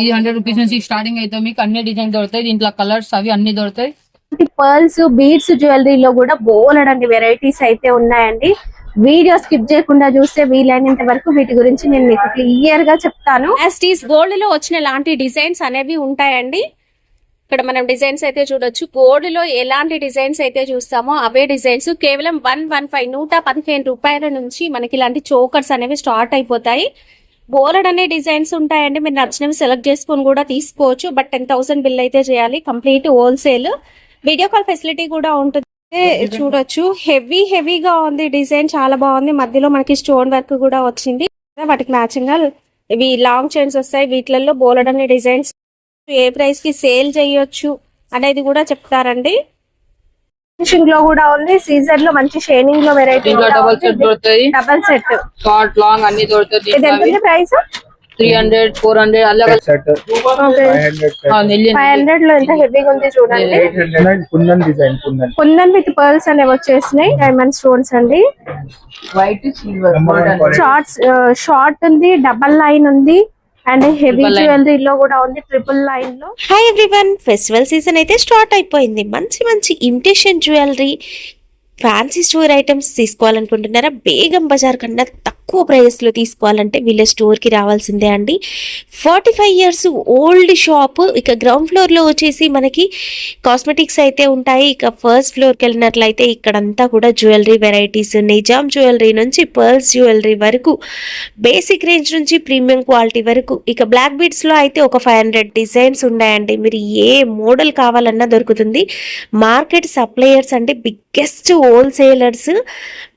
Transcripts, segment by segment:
ఈ 100 రూపీస్ నుంచి స్టార్టింగ్ అయితే మీకు అన్ని డిజైన్ దొరుకుతాయి. దీంట్లో కలర్స్ అవి అన్ని దొరుకుతాయి. పర్ల్స్ బీడ్స్ జ్యువెలరీలో కూడా బోలెడండి వెరైటీస్ అయితే ఉన్నాయండి. వీడియో స్కిప్ చేయకుండా చూస్తే వీలైనంత వరకు వీటి గురించి నేను మీకు క్లియర్ గా చెప్తాను. యాస్టీస్ గోల్డ్ లో వచ్చిన లాంటి డిజైన్స్ అనేవి ఉంటాయండి. ఇక్కడ మనం డిజైన్స్ అయితే చూడొచ్చు. గోల్డ్ లో ఎలాంటి డిజైన్స్ అయితే చూస్తామో అవే డిజైన్స్ కేవలం 115 రూపాయల నుంచి మనకి ఇలాంటి చోకర్స్ అనేవి స్టార్ట్ అయిపోతాయి. బోలెడ్ అనే డిజైన్స్ ఉంటాయండి. మీరు నచ్చినవి సెలెక్ట్ చేసుకొని కూడా తీసుకోవచ్చు. బట్ 10,000 బిల్ అయితే చేయాలి. Complete wholesale. Video call facility కూడా ఉంటుంది. చూడొచ్చు హెవీగా ఉంది డిజైన్, చాలా బాగుంది. మధ్యలో మనకి స్టోన్ వర్క్ కూడా వచ్చింది. వాటికి మ్యాచింగ్ గా ఇవి లాంగ్ చైన్స్ వస్తాయి. వీటిలలో బోలెడ్ అనే డిజైన్స్ ఏ ప్రైస్ కి సేల్ చేయొచ్చు అనేది కూడా చెప్తారండి. ఫినిషింగ్ లో కూడా ఉంది. సీజర్ లో మంచి షైనింగ్ లో వెరైటీ డబల్ సెట్ దొరుకుతాయి. డబల్ సెట్ షార్ట్ లాంగ్ అన్ని దొరుకుతాయి. ఇది ఎంత ప్రైస్? 300 400 అలాగే సెట్ 500 లో ఎంత హెవీగా ఉంది చూడండి. Kundan design Kundan with pearls అనేవి వచ్చేసినాయి. డైమండ్ స్టోన్స్ అండి. వైట్ సిల్వర్ షార్ట్ ఉంది, డబల్ లైన్ ఉంది అండ్ హెవీ జ్యువెలరీ లో కూడా ఉంది, ట్రిపుల్ లైన్ లో. హాయ్ ఎవ్రీవన్, ఫెస్టివల్ సీజన్ అయితే స్టార్ట్ అయిపోయింది. మంచి imitation jewellery, fancy store items తీసుకోవాలనుకుంటున్నారా? బేగం బజార్ కన్నా తక్కువ ప్రైస్ లో తీసుకోవాలంటే వీళ్ళ స్టోర్ కి రావాల్సిందే అండి. 45 years ఓల్డ్ షాప్. ఇక గ్రౌండ్ ఫ్లోర్ లో వచ్చేసి మనకి కాస్మెటిక్స్ అయితే ఉంటాయి. ఇక ఫస్ట్ ఫ్లోర్ కి వెళ్ళినట్లయితే ఇక్కడంతా కూడా జ్యువెలరీ వెరైటీస్, నిజాం జ్యువెలరీ నుంచి పర్ల్స్ జ్యువెలరీ వరకు, బేసిక్ రేంజ్ నుంచి ప్రీమియం క్వాలిటీ వరకు. ఇక బ్లాక్ బీడ్స్ లో అయితే ఒక 500 డిజైన్స్ ఉన్నాయండి. మీరు ఏ మోడల్ కావాలన్నా దొరుకుతుంది. మార్కెట్ సప్లయర్స్ అంటే బిగ్గెస్ట్ హోల్సేలర్స్.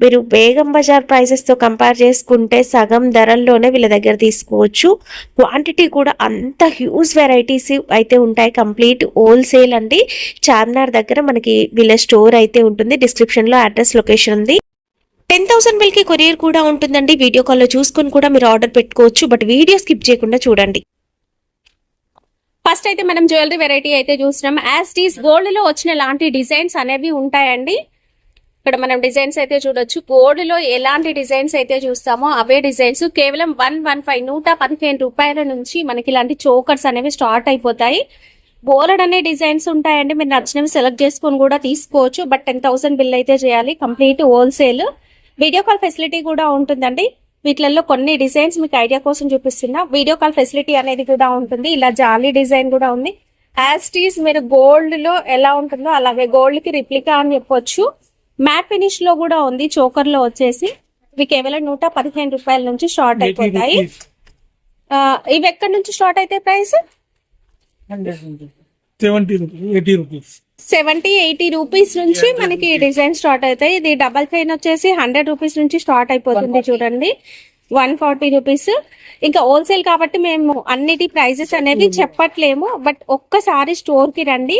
మీరు బేగం బజార్ ప్రైసెస్ తో కంపేర్ చేసుకుంటే సగం ధరల్లోనే వీళ్ళ దగ్గర తీసుకోవచ్చు. క్వాంటిటీ కూడా అంత హ్యూజ్ వెరైటీస్ అయితే ఉంటాయి. కంప్లీట్ హోల్సేల్ అండి. చార్మినార్ దగ్గర మనకి వీళ్ళ స్టోర్ అయితే ఉంటుంది. డిస్క్రిప్షన్ లో అడ్రస్, లొకేషన్ ఉంది. 10,000 బిల్ కి కొరియర్ కూడా ఉంటుందండి. వీడియో కాల్ లో చూసుకుని కూడా మీరు ఆర్డర్ పెట్టుకోవచ్చు. బట్ వీడియో స్కిప్ చేయకుండా చూడండి. ఫస్ట్ అయితే మనం జ్యువెలరీ వెరైటీ అయితే చూస్తున్నాం. యాస్టీస్ గోల్డ్ లో వచ్చిన లాంటి డిజైన్స్ అనేవి ఉంటాయండి. ఇక్కడ మనం డిజైన్స్ అయితే చూడొచ్చు. గోల్డ్ లో ఎలాంటి డిజైన్స్ అయితే చూస్తామో అవే డిజైన్స్ కేవలం 115 రూపాయల నుంచి మనకి ఇలాంటి చోకర్స్ అనేవి స్టార్ట్ అయిపోతాయి. బోలెడ్ అనే డిజైన్స్ ఉంటాయండి. మీరు నచ్చినవి సెలెక్ట్ చేసుకొని కూడా తీసుకోవచ్చు. బట్ 10,000 బిల్ అయితే చేయాలి. Complete wholesale. Video call facility కూడా ఉంటుందండి. వీటిలలో కొన్ని డిజైన్స్ మీకు ఐడియా కోసం చూపిస్తున్నా. వీడియో కాల్ ఫెసిలిటీ అనేది కూడా ఉంటుంది. ఇలా జాలీ డిజైన్ కూడా ఉంది. యాస్టీస్ మీరు గోల్డ్ లో ఎలా ఉంటుందో అలాగే గోల్డ్ కి రిప్లికా అని చెప్పొచ్చు. మ్యాట్ ఫినిష్ లో కూడా ఉంది. చోకర్ లో వచ్చేసి ఇవి కేవలం 115 రూపాయల నుంచి స్టార్ట్ అయిపోతాయి. ఇవి ఎక్కడి నుంచి స్టార్ట్ అయితే ప్రైస్ 70-80 రూపీస్ నుంచి మనకి డిజైన్ స్టార్ట్ అవుతాయి. ఇది డబల్ చైన్ వచ్చేసి 100 రూపీస్ నుంచి స్టార్ట్ అయిపోతుంది. చూడండి 140 రూపీస్. ఇంకా హోల్సేల్ కాబట్టి మేము అన్నిటి ప్రైజెస్ అనేవి చెప్పట్లేము. బట్ ఒక్కసారి స్టోర్ కి రండి.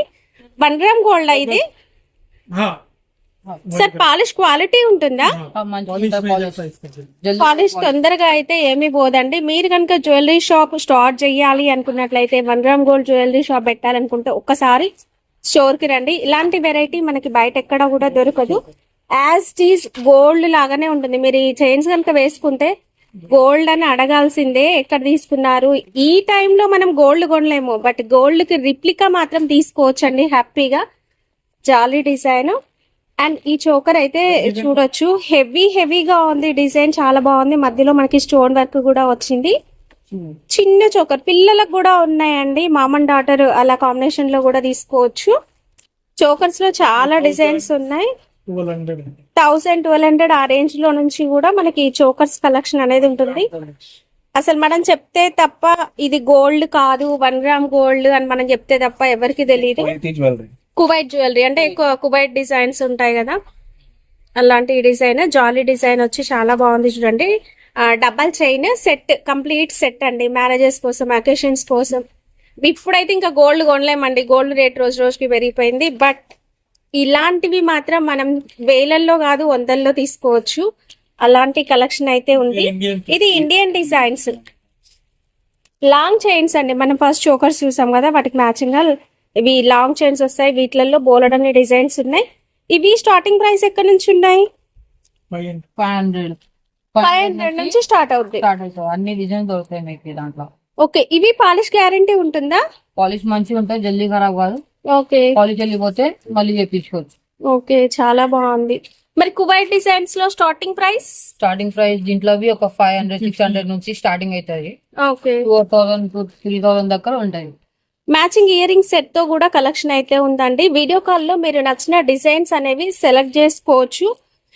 1 గ్రామ్ గోల్డ్ అయితే సార్ పాలిష్ క్వాలిటీ ఉంటుందా? పాలిష్ తొందరగా అయితే ఏమీ పోదండి. మీరు కనుక జ్యువెలరీ షాప్ స్టార్ట్ చేయాలి అనుకున్నట్లయితే 1 గ్రామ్ గోల్డ్ జ్యువెలరీ షాప్ పెట్టాలనుకుంటే ఒక్కసారి స్టోర్ కి రండి. ఇలాంటి వెరైటీ మనకి బయట ఎక్కడ కూడా దొరకదు. యాజ్ ఈజ్ గోల్డ్ లాగానే ఉంటుంది. మీరు ఈ చైన్స్ కనుక వేసుకుంటే గోల్డ్ అని అడగాల్సిందే, ఎక్కడ తీసుకున్నారు. ఈ టైంలో మనం గోల్డ్ కొనలేము. బట్ గోల్డ్ కి రిప్లికా మాత్రం తీసుకోవచ్చండి హ్యాపీగా. జాలీ డిజైన్. అండ్ ఈ చోకర్ అయితే చూడొచ్చు. హెవీగా ఉంది. డిజైన్ చాలా బాగుంది. మధ్యలో మనకి స్టోన్ వర్క్ కూడా వచ్చింది. చిన్న చోకర్ పిల్లలకు కూడా ఉన్నాయండి. మామ్ అండ్ డాటర్ అలా కాంబినేషన్ లో కూడా తీసుకోవచ్చు. చోకర్స్ లో చాలా డిజైన్స్ ఉన్నాయి. 1000-1200 ఆ రేంజ్ లో నుంచి కూడా మనకి చోకర్స్ కలెక్షన్ అనేది ఉంటుంది. అసలు మనం చెప్తే తప్ప ఇది గోల్డ్ కాదు, 1 గ్రామ్ గోల్డ్ అని మనం చెప్తే తప్ప ఎవరికి తెలియదు. కువైట్ జ్యువెలరీ అంటే కువైట్ డిజైన్స్ ఉంటాయి కదా, అలాంటి డిజైన్. జాలీ డిజైన్ వచ్చి చాలా బాగుంది చూడండి. Double chain set, complete set అండి. మ్యారేజెస్ కోసం, అకేషన్స్ కోసం. ఇప్పుడైతే ఇంకా గోల్డ్ కొనలేమండి. గోల్డ్ రేట్ రోజు రోజుకి పెరిగిపోయింది. బట్ ఇలాంటివి మాత్రం మనం వేలల్లో కాదు వందల్లో తీసుకోవచ్చు. అలాంటి కలెక్షన్ అయితే ఉంది. ఇది ఇండియన్ డిజైన్స్ లాంగ్ చైన్స్ అండి. మనం ఫస్ట్ చోకర్స్ చూసాం కదా, వాటికి మ్యాచింగ్ గా ఇవి లాంగ్ చైన్స్ వస్తాయి. వీటిలలో బోలెడ్ అనే డిజైన్స్ ఉన్నాయి. ఇవి స్టార్టింగ్ ప్రైస్ ఎక్కడి నుంచి ఉన్నాయి? 500 నుంచి స్టార్ట్ అవుతాయి. అన్ని డిజైన్స్ దొరుకుతాయి మీకు దాంట్లో. ఓకే, ఇవి పాలిష్ గ్యారంటీ ఉంటుందా? పాలిష్ మంచిగా ఉంటుంది, జల్దీ ఖరాబ్ కాదు. ఓకే పాలిష్ వెళ్ళిపోతే మళ్ళీ చేపించుకోవచ్చు. ఓకే, చాలా బాగుంది. మరి కువైట్ డిజైన్స్ లో స్టార్టింగ్ ప్రైస్? స్టార్టింగ్ ప్రైస్ దీంట్లో 500-600 నుంచి స్టార్టింగ్ అవుతుంది. ఓకే, 2000 to 3000 దగ్గర ఉంటాయి. మ్యాచింగ్ ఇయర్ రింగ్ సెట్ తో కూడా కలెక్షన్ అయితే ఉందండి. వీడియో కాల్ లో మీరు నచ్చిన డిజైన్స్ అనేవి సెలెక్ట్ చేసుకోవచ్చు.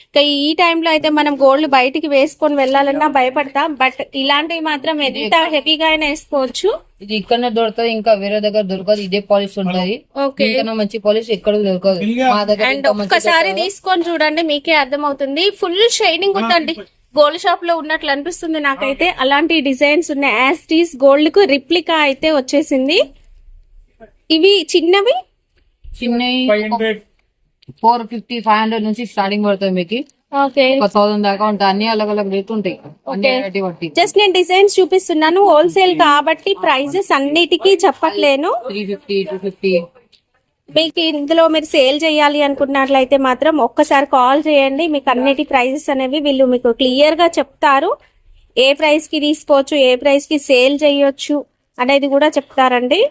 ఇంకా ఈ టైంలో అయితే మనం గోల్డ్ బయటికి వేసుకొని వెళ్ళాలన్నా భయపడతాం, బట్ ఇలాంటివి మాత్రం ఎంత హెవీగా అయినా వేసుకోవచ్చు. ఇది ఇక్కడనే దొరుకుతుంది, ఇంకా వేరే దగ్గర దొరకదు. ఇదే పాలిష్ ఉంటుంది. ఓకే, ఇంకా మంచి పాలిష్ ఎక్కడ దొరకదు మా దగ్గర. అండ్ ఒక్కసారి తీసుకొని చూడండి, మీకే అర్థమవుతుంది. ఫుల్ షైనింగ్ ఉందండి, గోల్డ్ షాప్ లో ఉన్నట్లు అనిపిస్తుంది నాకైతే. అలాంటి డిజైన్స్ ఉన్నాయి. యాజ్ టీస్ గోల్డ్ కు రిప్లికా అయితే వచ్చేసింది. ఇవి చిన్నవి 450-500 నుంచి స్టార్టింగ్ పడుతుంది మీకు. ఓకే, 1000 దాకా ఉంటాయి. అన్ని అలగ్ అలగ్ రేట్ ఉంటాయి, అన్ని వెరైటీ బట్టి. జస్ట్ నేను డిజైన్స్ చూపిస్తున్నాను, హోల్సేల్ కాబట్టి ప్రైజెస్ అన్నిటికీ చెప్పట్లేను. 350-250. మీకు ఇందులో మీరు సేల్ చేయాలి అనుకున్నట్లయితే మాత్రం ఒక్కసారి కాల్ చేయండి. మీకు అన్నిటి ప్రైజెస్ అనేవి వీళ్ళు మీకు క్లియర్ గా చెప్తారు. ఏ ప్రైస్ కి తీసుకోవచ్చు, ఏ ప్రైస్ కి సేల్ చేయొచ్చు అనేది కూడా చెప్తారండి.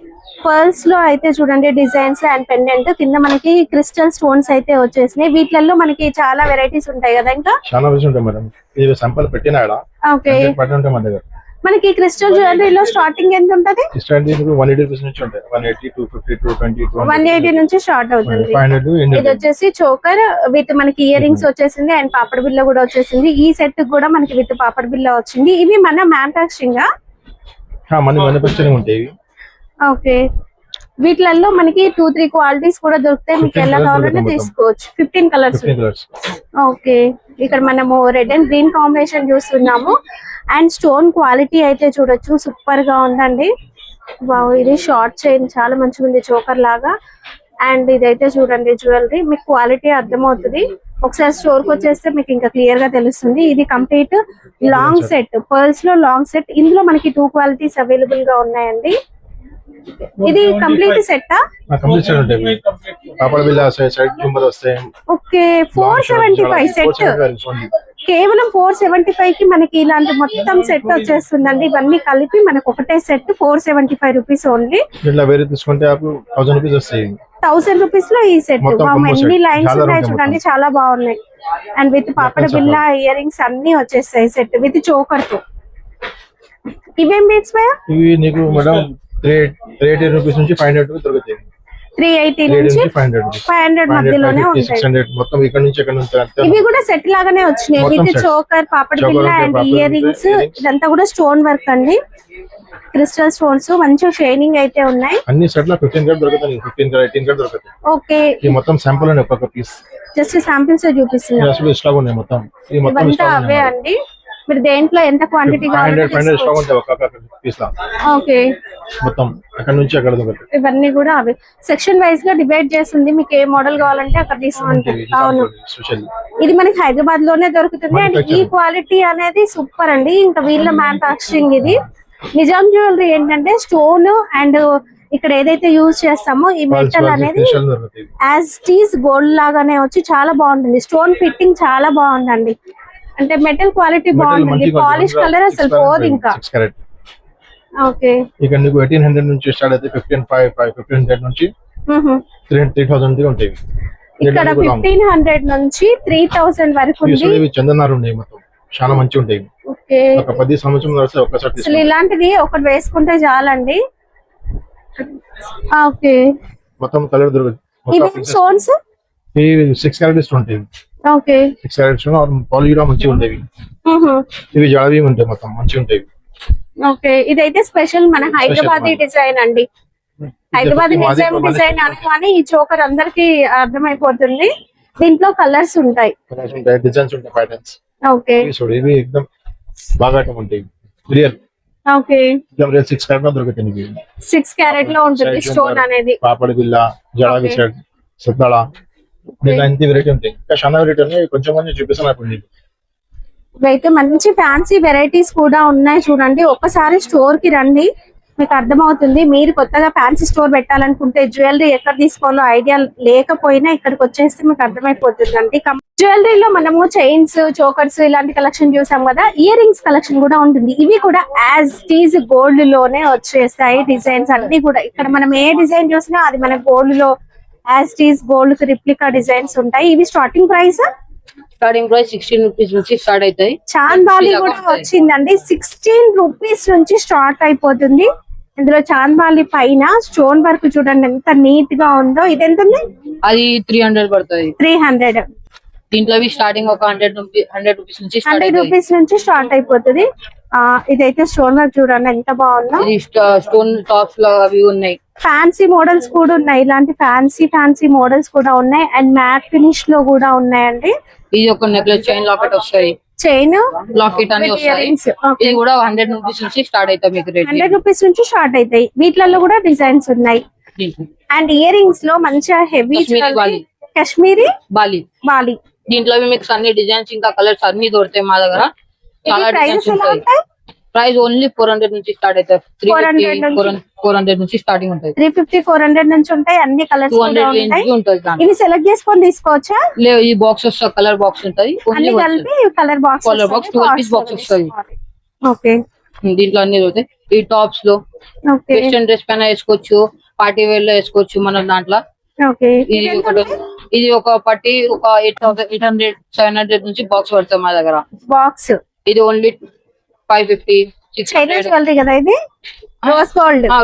పర్ల్స్ లో అయితే చూడండి డిజైన్స్ అండ్ పెండెంట్ కింద మనకి క్రిస్టల్ స్టోన్స్ అయితే వచ్చేసినాయి. వీటిల్లో మనకి చాలా వెరైటీస్ ఉంటాయి కదా, ఇంకా చాలా వెరైటీస్ ఉంటాయి మేడం. ఇది శాంపుల్ పెట్టినా ఓకే, ఉంటాయి మన దగ్గర. మనకి క్రిస్టల్ జ్యువెలరీలో స్టార్టింగ్ ఎంత ఉంటది? స్టార్టింగ్ 180 రూపీస్ నుంచి ఉంటాయి. 180, 250, 220, 180 నుంచి స్టార్ట్ అవుతుంది. 500. ఇది వచ్చేసి చోకర్ విత్ మనకి ఇయర్ రింగ్స్ వచ్చేసింది అండ్ పాపడ్ బిల్ల కూడా వచ్చేసింది. ఈ సెట్ కూడా మనకి విత్ పాపడ్ బిల్ల వచ్చింది. ఇవి మన మ్యానుఫాక్చరింగ్ మన మ్యానుఫాక్చరింగ్ ఉంటాయి. ఓకే, వీటిలలో మనకి 2-3 క్వాలిటీస్ కూడా దొరుకుతాయి. మీకు ఎలా కావాలంటే తీసుకోవచ్చు. 15 కలర్స్. ఓకే, ఇక్కడ మనము రెడ్ అండ్ గ్రీన్ కాంబినేషన్ చూస్తున్నాము. అండ్ స్టోన్ క్వాలిటీ అయితే చూడొచ్చు, సూపర్ గా ఉందండి. వావ్, ఇది షార్ట్ చైన్ చాలా మంచిగా ఉంది, చోకర్ లాగా. అండ్ ఇదైతే చూడండి జ్యువెలరీ, మీకు క్వాలిటీ అర్థమవుతుంది. ఒకసారి స్టోర్ కి వచ్చేస్తే మీకు ఇంకా క్లియర్ గా తెలుస్తుంది. ఇది కంప్లీట్ లాంగ్ సెట్, పర్ల్స్ లో లాంగ్ సెట్. ఇందులో మనకి 2 క్వాలిటీస్ అవైలబుల్ గా ఉన్నాయండి. ఇది కంప్లీట్ సెట్ ఓకే. 475 సెట్, కేవలం 475 కి మనకి ఇలాంటి మొత్తం సెట్ వచ్చేస్తుందండి. ఇవన్నీ కలిపి మనకు ఒకటే సెట్ 475 రూపీస్ ఓన్లీ. 1000 రూపీస్ లో ఈ సెట్. ఎన్ని లైన్స్ ఉన్నాయి చూడండి, చాలా బాగున్నాయి. అండ్ విత్ పాపడ బిల్ల ఇయర్ రింగ్స్ అన్ని వచ్చేస్తాయి సెట్ విత్ చోకర్ తో. ఇవేం బీట్స్ భయ్యా? ఇవి నీకు మేడం 380 రూపీస్ నుంచి 500 దొరుకుతాయి. 380 నుంచి 500 మధ్యలోనే ఉంటాయి. మొత్తం ఇక్కడ నుంచి అక్కడ నుంచి. ఇవి కూడా సెట్ లాగానే వచ్చినాయి విత్ చోకర్, పాపడ బిల్ల అండ్ ఇయర్ రింగ్స్. ఇదంతా కూడా స్టోన్ వర్క్ అండి, క్రిస్టల్ స్టోన్స్. మంచి షైనింగ్ అయితే ఉన్నాయి. అన్ని సెట్ లో 15 కట్ దొరుకుతాయి, 15 కట్ 18 కట్ దొరుకుతాయి. ఓకే, ఈ మొత్తం శాంపుల్ అని ఒక్కొక్క పీస్ జస్ట్ శాంపిల్స్ చూపిస్తున్నా. స్టాక్ ఉన్నాయి మొత్తం. ఈ మొత్తం ఇవంతా అవే అండి. మీరు దేంట్లో ఎంత క్వాంటిటీ కావాలంటే స్టాక్ ఉంటాయి ఒక్కొక్క పీస్ లా. ఓకే, మొత్తం అక్కడ నుంచి అక్కడ దొరుకుతాయి. ఇవన్నీ కూడా అవి సెక్షన్ వైజ్ గా డివైడ్ చేస్తుంది. మీకు ఏ మోడల్ కావాలంటే అక్కడ తీసుకుంటారు. అవును, ఇది మనకి హైదరాబాద్ లోనే దొరుకుతుంది. అండ్ ఈ క్వాలిటీ అనేది సూపర్ అండి. ఇంకా వీళ్ళ మ్యానుఫాక్చరింగ్ ఇది. నిజాం జ్యువెలరీ ఏంటంటే స్టోన్ అండ్ ఇక్కడ ఏదైతే యూజ్ చేస్తామో ఈ మెటల్ అనేది యాజ్ టీస్ గోల్డ్ లాగానే వచ్చి చాలా బాగుంటుంది. స్టోన్ ఫిట్టింగ్ చాలా బాగుందండి. అంటే మెటల్ క్వాలిటీ బాగుంటుంది, పాలిష్ కలర్ అసలు పోదు ఇంకా. ఓకే, ఇక్కడ నీకు 1800 నుంచి స్టార్ట్ అయితే 1500 నుంచి 3000 ఉంటాయి. ఇక్కడ 1500 నుంచి 3000 వరకు ఉంది. చందనారు ఉన్నాయి మొత్తం, చాలా మంచిగా ఉంటాయి. ఓకే, ఒక 10 సంవత్సరం నడిస్తే ఒక్కసారి అసలు ఇలాంటిది ఒకటి వేసుకుంటే చాలండి. ఓకే, మొత్తం కలర్ దొరుకుతుంది. ఇవి స్టోన్స్ 6 క్యారెట్స్ ఉంటాయి. ఓకే, 6 క్యారెట్స్ పాలిగ్రా మంచిగా ఉంటాయి. ఇవి జాడవి ఉంటాయి, మొత్తం మంచిగా ఉంటాయి. ఓకే, ఇదైతే స్పెషల్ మన హైదరాబాదీ డిజైన్ అండి. హైదరాబాదీ డిజైన్ అనగానే ఈ చోకర్ అందరికి అర్థమైపోతుంది. దీంట్లో కలర్స్ ఉంటాయి, డిజైన్స్ ఉంటాయి, ప్యాటర్న్స్. ఓకే, ఇవి ఎక్దమ్ బాగా ఉంటాయి, రియల్. ఓకే, 6 క్యారెట్ లో దొరుకుతాయి. 6 క్యారెట్ లో ఉంటుంది స్టోన్ అనేది. పాపడి బిల్ల, జడావి సెట్, సత్తాళ, ఇంత వెరైటీ ఉంటాయి. ఇంకా చాలా వెరైటీ ఉన్నాయి, కొంచెం మంది చూపిస్తాను ఇప్పుడు నీకు. ఇవైతే మంచి ఫ్యాన్సీ వెరైటీస్ కూడా ఉన్నాయి చూడండి. ఒక్కసారి స్టోర్ కి రండి, మీకు అర్థమవుతుంది. మీరు కొత్తగా ఫ్యాన్సీ స్టోర్ పెట్టాలనుకుంటే జ్యువెలరీ ఎక్కడ తీసుకోవాలో ఐడియా లేకపోయినా ఇక్కడికి వచ్చేస్తే మీకు అర్థమైపోతుందండి. జ్యువెలరీలో మనము చైన్స్, చోకర్స్ ఇలాంటి కలెక్షన్ చూసాం కదా, ఇయర్ రింగ్స్ కలెక్షన్ కూడా ఉంటుంది. ఇవి కూడా యాజ్ టీజ్ గోల్డ్ లోనే వచ్చేస్తాయి. డిజైన్స్ అన్ని కూడా ఇక్కడ మనం ఏ డిజైన్ చూసినా అది మన గోల్డ్ లో యాజ్ టీజ్ గోల్డ్ కి రిప్లికా డిజైన్స్ ఉంటాయి. ఇవి స్టార్టింగ్ ప్రైస్ 16 రూపీస్ నుంచి స్టార్ట్ అవుతాయి. చాంద్బాలి కూడా వచ్చిందండి. 16 రూపీస్ నుంచి స్టార్ట్ అయిపోతుంది. ఇందులో చాంద్బాలి పైన స్టోన్ వర్క్ చూడండి ఎంత నీట్ గా ఉందో. ఇది ఎంత ఉంది? అది 300 పడుతుంది. 300. దీంట్లో స్టార్టింగ్ ఒక 100 రూపీస్ నుంచి 100 రూపీస్ నుంచి స్టార్ట్ అయిపోతుంది. ఇదైతే స్టోన్ వర్క్ చూడండి ఎంత బాగుందో. స్టోన్ టాప్స్ లో అవి ఉన్నాయి. ఫ్యాన్సీ మోడల్స్ కూడా ఉన్నాయి. ఇలాంటి ఫ్యాన్సీ మోడల్స్ కూడా ఉన్నాయి. అండ్ మ్యాట్ ఫినిష్ లో కూడా ఉన్నాయండి. ఇది ఒక నెక్లెస్ చైన్ లాకెట్ వస్తాయి. చైన్ లాకెట్ అని వస్తాయి. ఇది కూడా 100 రూపీస్ నుంచి స్టార్ట్ అవుతాయి. మీకు రేట్ 100 రూపీస్ నుంచి స్టార్ట్ అవుతాయి. వీటిలలో కూడా డిజైన్స్ ఉన్నాయి. అండ్ ఇయర్ రింగ్స్ లో మంచిగా హెవీ కాశ్మీరీ బాలి. దీంట్లో మీకు అన్ని డిజైన్స్ ఇంకా కలర్స్ అన్ని దొరుకుతాయి మా దగ్గర. చాలా డిజైన్స్ ఉంటాయి. ప్రైస్ ఓన్లీ 400 నుంచి స్టార్ట్ అవుతాయి. 400 నుంచి స్టార్టింగ్ ఉంటాయి. 350, 400 నుంచి ఉంటాయి. అన్ని కలర్స్ 200 ఉంటుంది. ఇవి సెలెక్ట్ చేసుకొని తీసుకోవచ్చా? లేదు, ఈ బాక్స్ వస్తుంది, కలర్ బాక్స్ ఉంటుంది. అన్ని కలిపి కలర్ బాక్స్ 12 పీస్ బాక్స్ వస్తుంది. ఓకే, దీంట్లో అన్ని దొరుకుతాయి. ఈ టాప్స్ లో వెస్టర్న్ డ్రెస్ పైన వేసుకోవచ్చు, పార్టీ వేర్ లో వేసుకోవచ్చు మన దాంట్లో. ఇది ఒక పట్టి ఒక 800, 700 నుంచి బాక్స్ పడుతుంది మా దగ్గర. బాక్స్ ఇది ఓన్లీ 550, 600. జ్యువెలరీ కదా ఇది?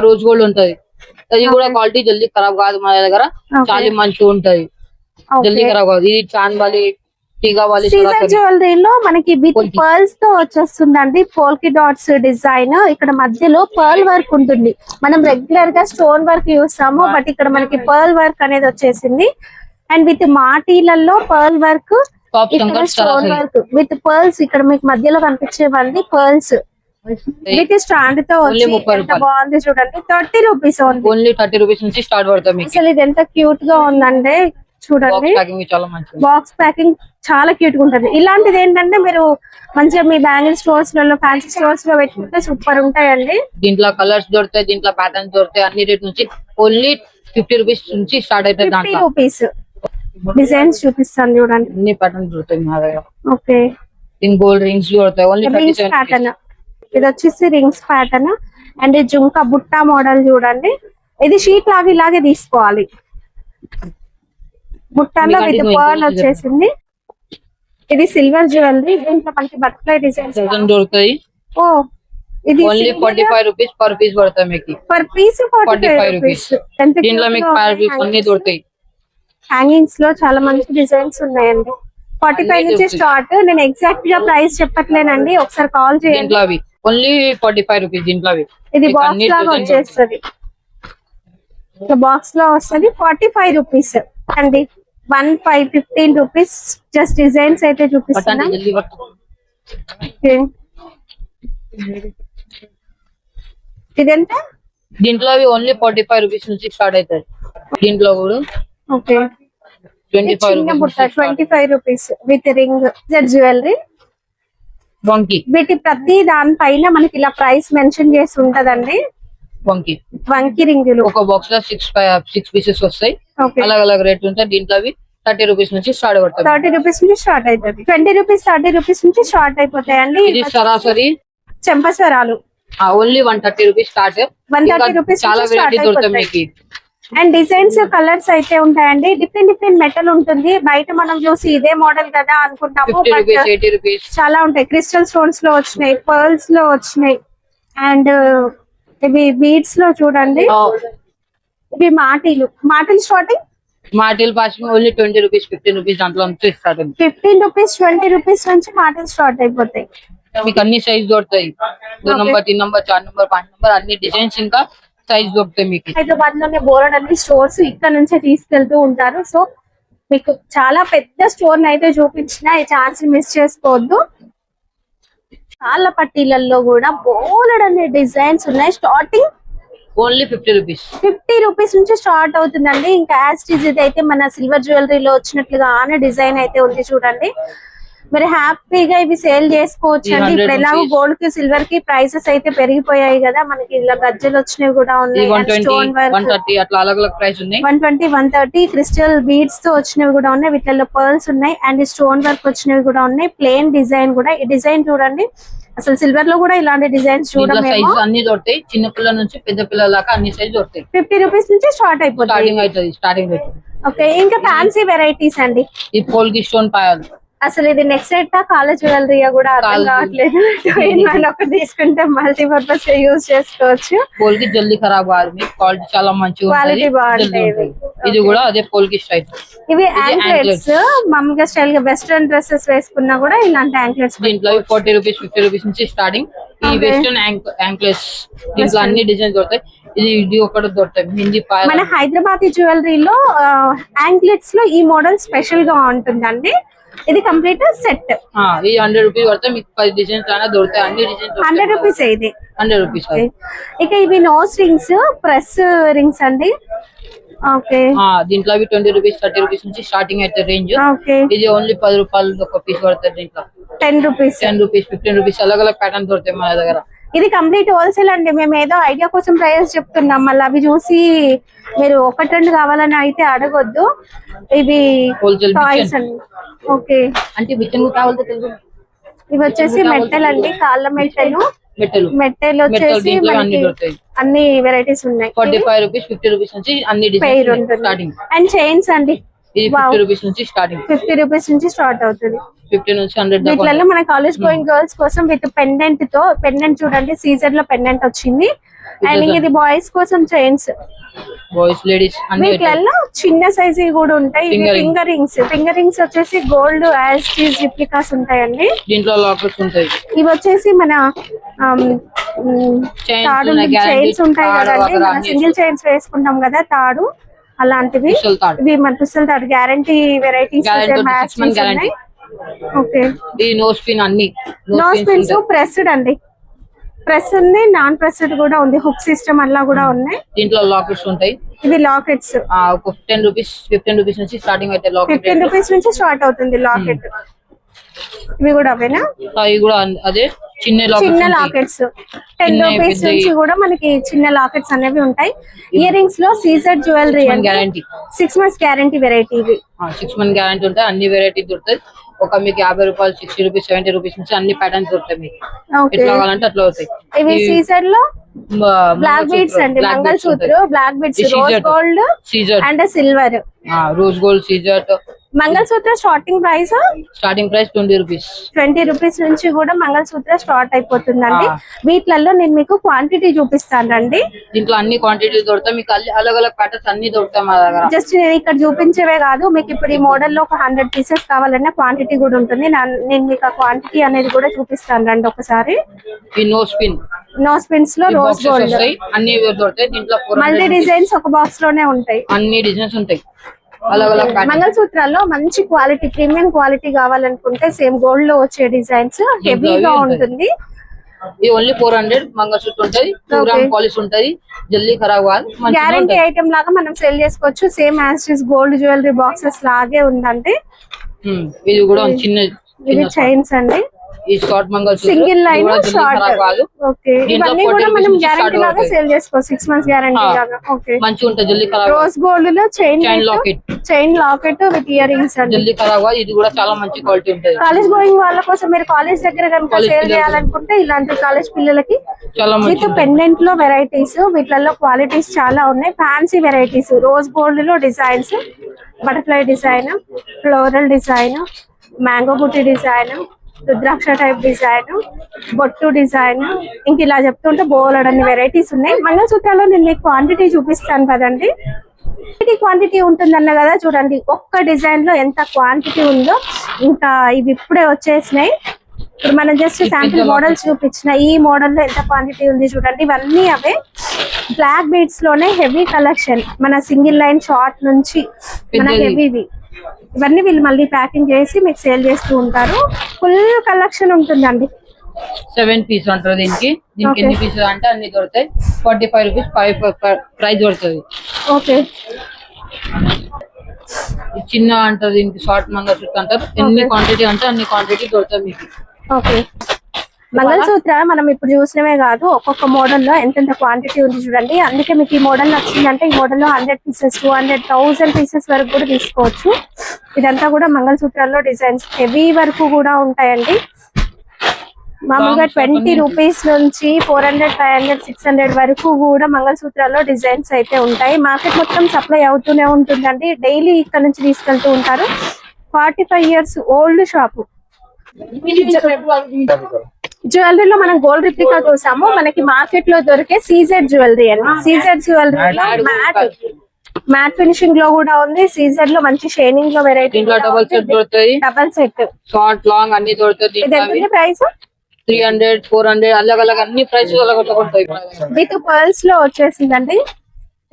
రోజ్ గోల్డ్ ఉంటది. అది కూడా క్వాలిటీ జల్దీ ఖరాబ్ కాదు మా దగ్గర. చాలా మంచిగా ఉంటది, జల్దీ ఖరాబ్ కాదు. ఇది చాంద్బాలి, టీగావాలి జ్యువెలరీలో మనకి విత్ పర్ల్స్ తో వచ్చేస్తుందండి. పోల్కి డాట్స్ డిజైన్. ఇక్కడ మధ్యలో పర్ల్ వర్క్ ఉంటుంది. మనం రెగ్యులర్ గా స్టోన్ వర్క్ చూస్తాము, బట్ ఇక్కడ మనకి పర్ల్ వర్క్ అనేది వచ్చేసింది. అండ్ విత్ మాటీలలో pearl work, stone work with pearls. ఇక్కడ మీకు మధ్యలో కనిపించేవండి పర్ల్స్ విత్ స్టాండ్ తో వచ్చి ఎంత బాగుంది చూడండి. 30 రూపీస్ ఓన్లీ 30 రూపీస్ నుంచి స్టార్ట్ పడుతుంది. అసలు ఇది ఎంత క్యూట్ గా ఉందంటే చూడండి. బాక్స్ ప్యాకింగ్ చాలా క్యూట్ గా ఉంటుంది. ఇలాంటిది ఏంటంటే మీరు మంచిగా మీ బ్యాంగిల్ స్టోర్స్ లలో, ఫ్యాన్సీ స్టోర్స్ లో పెట్టుకుంటే సూపర్ ఉంటాయండి. దీంట్లో కలర్స్ దొరుకుతాయి, దీంట్లో ప్యాటర్న్స్ దొరుకుతాయి. అన్ని రేట్ నుంచి ఓన్లీ 50 రూపీస్ నుంచి స్టార్ట్ అవుతాయి. 50 రూపీస్ డిజైన్స్ చూపిస్తాను చూడండి. అన్ని ప్యాటర్న్స్ దొరుకుతాయి మా దగ్గర. ఓకే, దీని గోల్డ్ రింగ్స్ దొరుకుతాయి. Only 37 pattern. ఇది వచ్చేసి rings pattern. And jhumka Butta model చూడండి. ఇది షీట్ లాగా ఇలాగే తీసుకోవాలి. బుట్టాలో విత్ పర్ల్ వచ్చేసింది. ఇది సిల్వర్ జ్యువెలరీ. దీంట్లో మనకి బటర్ఫ్లై డిజైన్స్ దొరుకుతాయి. ఓ, ఇది ఓన్లీ 45 రూపీస్ పర్ పీస్ పడతాయి మీకు. Per piece 45 rupees. దీంట్లో మీకు అన్ని దొరుకుతాయి. హ్యాంగింగ్స్ లో చాలా మంచి డిజైన్స్ ఉన్నాయండి. 45 నుంచి స్టార్ట్. నేను ఎగ్జాక్ట్ గా ప్రైస్ చెప్పట్లేనండి, ఒకసారి కాల్ చేయండి. Only 45 rupees. దీంట్లో ఇది బాక్స్ లాగా వచ్చేస్తుంది. బాక్స్ లో వస్తుంది 45 రూపీస్ అండి. 15 రూపీస్. జస్ట్ డిజైన్స్ అయితే చూపిస్తున్నా. ఇదెంత? దీంట్లో ఓన్లీ 45 రూపీస్ నుంచి స్టార్ట్ అవుతాయి. దీంట్లో కూడా okay 25 rupees with ring jewellery. వీటి ప్రతి దానిపైన మనకి ఇలా ప్రైస్ మెన్షన్ చేసి ఉంటదండి. వంకి రింగులు ఒక బాక్స్ లో 6 పీసెస్ వస్తాయి. అలగ్ రేట్ ఉంటాయి. దీంట్లో 30 రూపీస్ నుంచి స్టార్ట్ అవుతాయి. 30 రూపీస్ నుంచి స్టార్ట్ అవుతుంది. 20 రూపీస్, 30 రూపీస్ నుంచి స్టార్ట్ అయిపోతాయండి. ఇది సరాసరి చెంపస్వరాలు ఓన్లీ 130 రూపీస్ స్టార్ట్. 130 రూపీస్ చాలా వెరైటీ దొరుకుతాయి మీకు. అండ్ డిజైన్స్, కలర్స్ అయితే ఉంటాయండి. డిఫరెంట్ మెటల్ ఉంటుంది. బయట మనం చూసి ఇదే మోడల్ కదా అనుకుంటాము, చాలా ఉంటాయి. క్రిస్టల్ స్టోన్స్ లో వచ్చినాయి, పర్ల్స్ లో వచ్చినాయి. అండ్ ఇవి బీడ్స్ లో చూడండి. ఇవి మాటీలు స్టార్టింగ్. మాటీలు పాసింగ్ ఓన్లీ 20 రూపీస్, 15 రూపీస్ దాంట్లో నుంచి స్టార్ట్. 15 రూపీస్, 20 రూపీస్ నుంచి మాటీలు స్టార్ట్ అయిపోతాయి. మీకు అన్ని సైజ్ దొరుకుతాయి. 2 నంబర్, 3 నంబర్, 4 నంబర్, 5 నంబర్ అన్ని డిజైన్స్ ఇంకా సైజ్ దొరుకుతాయి మీకు. హైదరాబాద్ లోనే బోర్డ్ అన్ని స్టోర్స్ ఇక్కడ నుంచే తీసుకెళ్తూ ఉంటారు. సో మీకు చాలా పెద్ద స్టోర్ అయితే చూపించిన ఈ ఛాన్స్ మిస్ చేసుకోవద్దు. చాలా పట్టీలలో కూడా బోర్డ్ అనే డిజైన్స్ ఉన్నాయి. Starting only 50 rupees. 50 రూపీస్ నుంచి స్టార్ట్ అవుతుందండి. ఇంకా యాస్టీజ్ ఇది అయితే మన సిల్వర్ జ్యువెలరీలో వచ్చినట్లుగా ఆనే డిజైన్ అయితే ఉంది చూడండి. మరి హ్యాపీగా ఇవి సేల్ చేసుకోవచ్చు అండి. 300 ఇప్పుడు ఎలాగో rupees. గోల్డ్ కి సిల్వర్ కి ప్రైసెస్ అయితే పెరిగిపోయాయి కదా, మనకి ఇలా గజ్జలు వచ్చినవి కూడా ఉన్నాయి, 120 స్టోన్ వర్క్ 130 అట్లా అలగ్ ప్రైస్ ఉన్నాయి. 120 130 క్రిస్టల్ బీడ్స్ తో వచ్చినవి కూడా ఉన్నాయి, వీటిలో పర్ల్స్ ఉన్నాయి అండ్ స్టోన్ వర్క్ వచ్చినవి కూడా ఉన్నాయి. ప్లేన్ డిజైన్ కూడా, ఈ డిజైన్ చూడండి, అసలు సిల్వర్ లో కూడా ఇలాంటి డిజైన్స్ చూడమేమో. సైజ్ అన్ని దొరుకుతాయి, చిన్న పిల్లల నుంచి పెద్ద పిల్లల దాకా అన్ని సైజ్ దొరుకుతాయి. 50 రూపీస్ నుంచి స్టార్ట్ అయిపోతాయి. స్టార్టింగ్ అవుతుంది, స్టార్టింగ్ రేట్. ఓకే, ఇంకా ఫ్యాన్సీ వెరైటీస్ అండి. ఈ పోల్కి స్టోన్ పాయాలు అసలు ఇది నెక్స్ట్ సెట్ కాలేజ్ జ్యువెలరీయా కూడా అర్థం కావట్లేదు. ఒకటి తీసుకుంటే మల్టీపర్పస్ యూజ్ చేసుకోవచ్చు. పోల్కి జల్దీ ఖరాబ్ కాదు, మీకు క్వాలిటీ చాలా మంచిగా క్వాలిటీ ఉంటుంది, బాగుంటాయి. జల్దీ ఉంటుంది. ఇది కూడా అదే పోల్కి స్టైల్. ఇవి యాంక్లెట్స్, మామూలుగా స్టైల్ గా వెస్ట్రన్ డ్రెస్సెస్ వేసుకున్నా కూడా ఇలాంటి యాంక్లెట్స్. దీంట్లో 40 రూపీస్ 50 రూపీస్ నుంచి స్టార్టింగ్. ఈ వెస్టర్న్ యాంక్లెట్స్ దీంట్లో అన్ని డిజైన్స్ దొరుకుతాయి. ఇది ఒకటి దొరుకుతాయి హిందీ పాయలు. మన హైదరాబాద్ జ్యువెలరీలో యాంక్లెట్స్ లో ఈ మోడల్ స్పెషల్ గా ఉంటుందండి. ఇది కంప్లీట్ సెట్. ఇది 100 రూపీస్ పడితే మీకు 10 డిజైన్స్ అయినా దొరుకుతాయి, అన్ని డిజైన్స్ 100 రూపీస్ ఇది. 100 రూపీస్. ఇక ఇవి నోస్ రింగ్స్, ప్రెస్ రింగ్స్ అండి. ఓకే, దీంట్లో అవి 20 రూపీస్ 30 రూపీస్ నుంచి స్టార్టింగ్ అయితే రేంజ్. ఓకే, ఇది ఓన్లీ 10 రూపాయలు ఒక పీస్ పడుతుంది. దీంట్లో 10 రూపీస్ 10 రూపీస్ 15 రూపీస్ అలగ్ అలగ్ ప్యాటర్న్ దొరుకుతాయి మన దగ్గర. ఇది కంప్లీట్ హోల్సేల్ అండి. మేము ఏదో ఐడియా కోసం ప్రైస్ చెప్తున్నాం, మళ్ళీ అవి చూసి మీరు ఒకటి రెండు కావాలని అయితే అడగొద్దు. ఇవి హోల్సేల్ టాయ్స్ అండి. ఓకే, అంటే బిచ్చన్ కావాలి తెలుసు. ఇవి వచ్చేసి మెట్టెలు అండి, కాళ్ళ మెట్టెలు. మెట్టెలు వచ్చేసి దీంట్లో అన్ని మనకి దొరుకుతాయి. అన్ని వెరైటీస్ ఉన్నాయి. 45 రూపీస్ 50 రూపీస్ నుంచి అన్ని పెయిర్ డిజైన్స్ ఉంటుంది. స్టార్టింగ్. అండ్ చైన్స్ అండి, ఇది 50 రూపీస్ నుంచి స్టార్టింగ్. 50 రూపీస్ నుంచి స్టార్ట్ అవుతుంది. 50 నుంచి 100 దాకా. వీటిలో మన కాలేజ్ గోయింగ్ గర్ల్స్ కోసం విత్ పెండెంట్ తో, పెండెంట్ చూడండి సీజర్ లో పెండెంట్ వచ్చింది. అండ్ ఇది బాయ్స్ కోసం చైన్స్, బాయ్స్ లేడీస్ అన్ని. వీటిలో చిన్న సైజ్ కూడా ఉంటాయి. ఇవి ఫింగర్ రింగ్స్. ఫింగర్ రింగ్స్ వచ్చేసి గోల్డ్ యాజ్ టీజ్ రిప్లికాస్ ఉంటాయండి. దీంట్లో లాకెట్స్ ఉంటాయి. ఇవి వచ్చేసి మన తాడు చైన్స్ ఉంటాయి కదండి, మన సింగిల్ చైన్స్ వేసుకుంటాం కదా తాడు, అలాంటివి. ఇవి మన పుస్తల తాడు గ్యారంటీ వెరైటీస్ ఉన్నాయి. ఓకే, ఈ నోస్ పిన్ అన్ని నోస్ పిన్స్ ప్రెస్డ్ అండి. ప్రెస్ ఉంది, నాన్ ప్రెస్డ్ కూడా ఉంది, హుక్ సిస్టమ్ అలా కూడా ఉన్నాయి. దీంట్లో లాకెట్స్ ఉంటాయి. ఇవి లాకెట్స్. ఒక 10 రూపీస్ 15 రూపీస్ నుంచి స్టార్టింగ్ అయితే లాకెట్. 15 రూపీస్ నుంచి స్టార్ట్ అవుతుంది లాకెట్. ఇవి కూడా అవేనా? అవి కూడా అదే చిన్న లాకెట్స్. 10 రూపీస్ నుంచి కూడా మనకి చిన్న లాకెట్స్ అనేవి ఉంటాయి. ఇయర్ రింగ్స్ లో సీజర్ jewellery guarantee, 6 months guarantee variety. ఇవి 6 months గ్యారంటీ ఉంటాయి. అన్ని వెరైటీ దొరుకుతాయి. ఒక మీకు 50 రూపాయలు 60 రూపీస్ 70 రూపీస్ నుంచి అన్ని ప్యాటర్న్స్ దొరుకుతాయి మీకు. ఎట్లా కావాలంటే అట్లా అవుతాయి. ఇవి సీజర్ లో బ్లాక్ బీడ్స్ అండి, mangalsutra black beads, rose gold and silver. Rose gold సీజర్. Mangalsutra starting price 20 rupees. 20 rupees నుంచి కూడా మంగళసూత్ర స్టార్ట్ అయిపోతుందండి. వీటిలలో నేను మీకు క్వాంటిటీ చూపిస్తానండి. దీంట్లో అన్ని క్వాంటిటీ దొరుకుతాయి మీకు, అలగ్ అలగ్ ప్యాటర్న్స్ అన్ని దొరుకుతాయి మా దగ్గర. జస్ట్ నేను ఇక్కడ చూపించేవే కాదు, మీకు ఇప్పుడు ఈ మోడల్ లో ఒక 100 పీసెస్ కావాలన్నా క్వాంటిటీ కూడా ఉంటుంది. నేను మీకు ఆ క్వాంటిటీ అనేది కూడా చూపిస్తాను రండి ఒకసారి. ఈ నోస్ పిన్, నోస్ పిన్స్ లో రోజ్ గోల్డ్ అన్ని దొరుకుతాయి. దీంట్లో మల్టీ డిజైన్స్ ఒక బాక్స్ లోనే ఉంటాయి, అన్ని డిజైన్స్ ఉంటాయి. మంగళసూత్రాల్లో మంచి క్వాలిటీ, ప్రీమియం క్వాలిటీ కావాలనుకుంటే సేమ్ గోల్డ్ లో వచ్చే డిజైన్స్ హెవీగా ఉంటుంది. ఇది ఓన్లీ 400 మంగళసూత్ర ఉంటుంది, 2 గ్రామ్ పాలిష్ ఉంటుంది, జల్దీ ఖరాబ్ కాదు. గ్యారంటీ ఐటమ్ లాగా మనం సెల్ చేసుకోవచ్చు. Same as gold jewellery boxes లాగే ఉందండి. ఇది కూడా చిన్న ఇవి చైన్స్ అండి. ఈ short mangalsutra single line short. Okay, ఇవన్నీ కూడా మనం గ్యారంటీ లాగా సేల్ చేసుకోవచ్చు, 6 months గ్యారంటీ లాగా. ఓకే, మంచిగా ఉంటుంది, జల్దీ ఖరాబ్. రోజ్ గోల్డ్ లో chain locket with ear rings అండి, జల్దీ ఖరాబ్ కాదు. ఇది కూడా చాలా మంచి క్వాలిటీ ఉంటుంది. కాలేజ్ గోయింగ్ వాళ్ళ కోసం, మీరు కాలేజ్ దగ్గర కనుక సేల్ చేయాలనుకుంటే ఇలాంటి కాలేజ్ పిల్లలకి విత్ పెండెంట్ లో వెరైటీస్, వీటిలలో క్వాలిటీస్ చాలా ఉన్నాయి. ఫ్యాన్సీ వెరైటీస్, రోజ్ గోల్డ్ లో designs, butterfly design, floral design, mango బుట్టి డిజైన్, రుద్రాక్ష టైప్ డిజైన్, బొట్టు డిజైన్, ఇంక ఇలా చెప్తుంటే బోలెడన్ని వెరైటీస్ ఉన్నాయి. మంగళసూత్రాల్లో నేను మీకు క్వాంటిటీ చూపిస్తాను కదండి. క్వాంటిటీ ఉంటుందన్న కదా, చూడండి ఒక్క డిజైన్ లో ఎంత క్వాంటిటీ ఉందో. ఇంకా ఇవి ఇప్పుడే వచ్చేసినాయి. ఇప్పుడు మనం జస్ట్ శాంపిల్ మోడల్స్ చూపించిన ఈ మోడల్ లో ఎంత క్వాంటిటీ ఉంది చూడండి. ఇవన్నీ అవే బ్లాక్ బీడ్స్ లోనే హెవీ కలెక్షన్, మన సింగిల్ లైన్ షార్ట్ నుంచి మన హెవీవి. ఇవన్నీ వీళ్ళు మళ్ళీ ప్యాకింగ్ చేసి మీకు సేల్ చేస్తూ ఉంటారు. ఫుల్ కలెక్షన్ ఉంటుందండి. 7 పీస్ అంటారు దీనికి. ఎన్ని పీసెస్ అంటే అన్ని దొరుకుతాయి. 45 రూపీస్ ప్రైస్ దొరుకుతుంది. ఓకే, ఇది చిన్న అంటారు, దీనికి షార్ట్ మంగళసూత్ర అంటారు. ఎన్ని క్వాంటిటీ అంటే అన్ని క్వాంటిటీ దొరుకుతాయి మీకు. ఓకే, మంగళసూత్రాలు మనం ఇప్పుడు చూసినవే కాదు, ఒక్కొక్క మోడల్ లో ఎంతెంత క్వాంటిటీ ఉంది చూడండి. అందుకే మీకు ఈ మోడల్ నచ్చిందంటే ఈ మోడల్ లో 100 పీసెస్ 200,000 పీసెస్ వరకు కూడా తీసుకోవచ్చు. ఇదంతా కూడా మంగళసూత్రాల్లో డిజైన్స్ హెవీ వరకు కూడా ఉంటాయండి. మామూలుగా 20 రూపీస్ నుంచి 400, 500, 600 వరకు కూడా మంగళసూత్రాల్లో డిజైన్స్ అయితే ఉంటాయి. మార్కెట్ మొత్తం సప్లై అవుతూనే ఉంటుందండి. డైలీ ఇక్కడ నుంచి తీసుకెళ్తూ ఉంటారు. 45 years ఓల్డ్ షాపు. జ్యువెలరీలో మనం గోల్డ్ రిప్లికా చూసాము. మనకి మార్కెట్ లో దొరికే సీజెడ్ జ్యువెలరీ అండి. సీజెడ్ జ్యువెలరీలో మ్యాట్ ఫినిషింగ్ లో కూడా ఉంది. సీజెడ్ లో మంచి షైనింగ్ లో వెరైటీ డబల్ సెట్ దొరుకుతాయి. డబల్ సెట్ షార్ట్ లాంగ్ అన్ని దొరుకుతాయి. ప్రైస్ 300, 400 అలగ్ అలగ్ అన్ని ప్రైసెస్ ఉంటాయి. విత్ పర్ల్స్ లో వచ్చేసిందండి.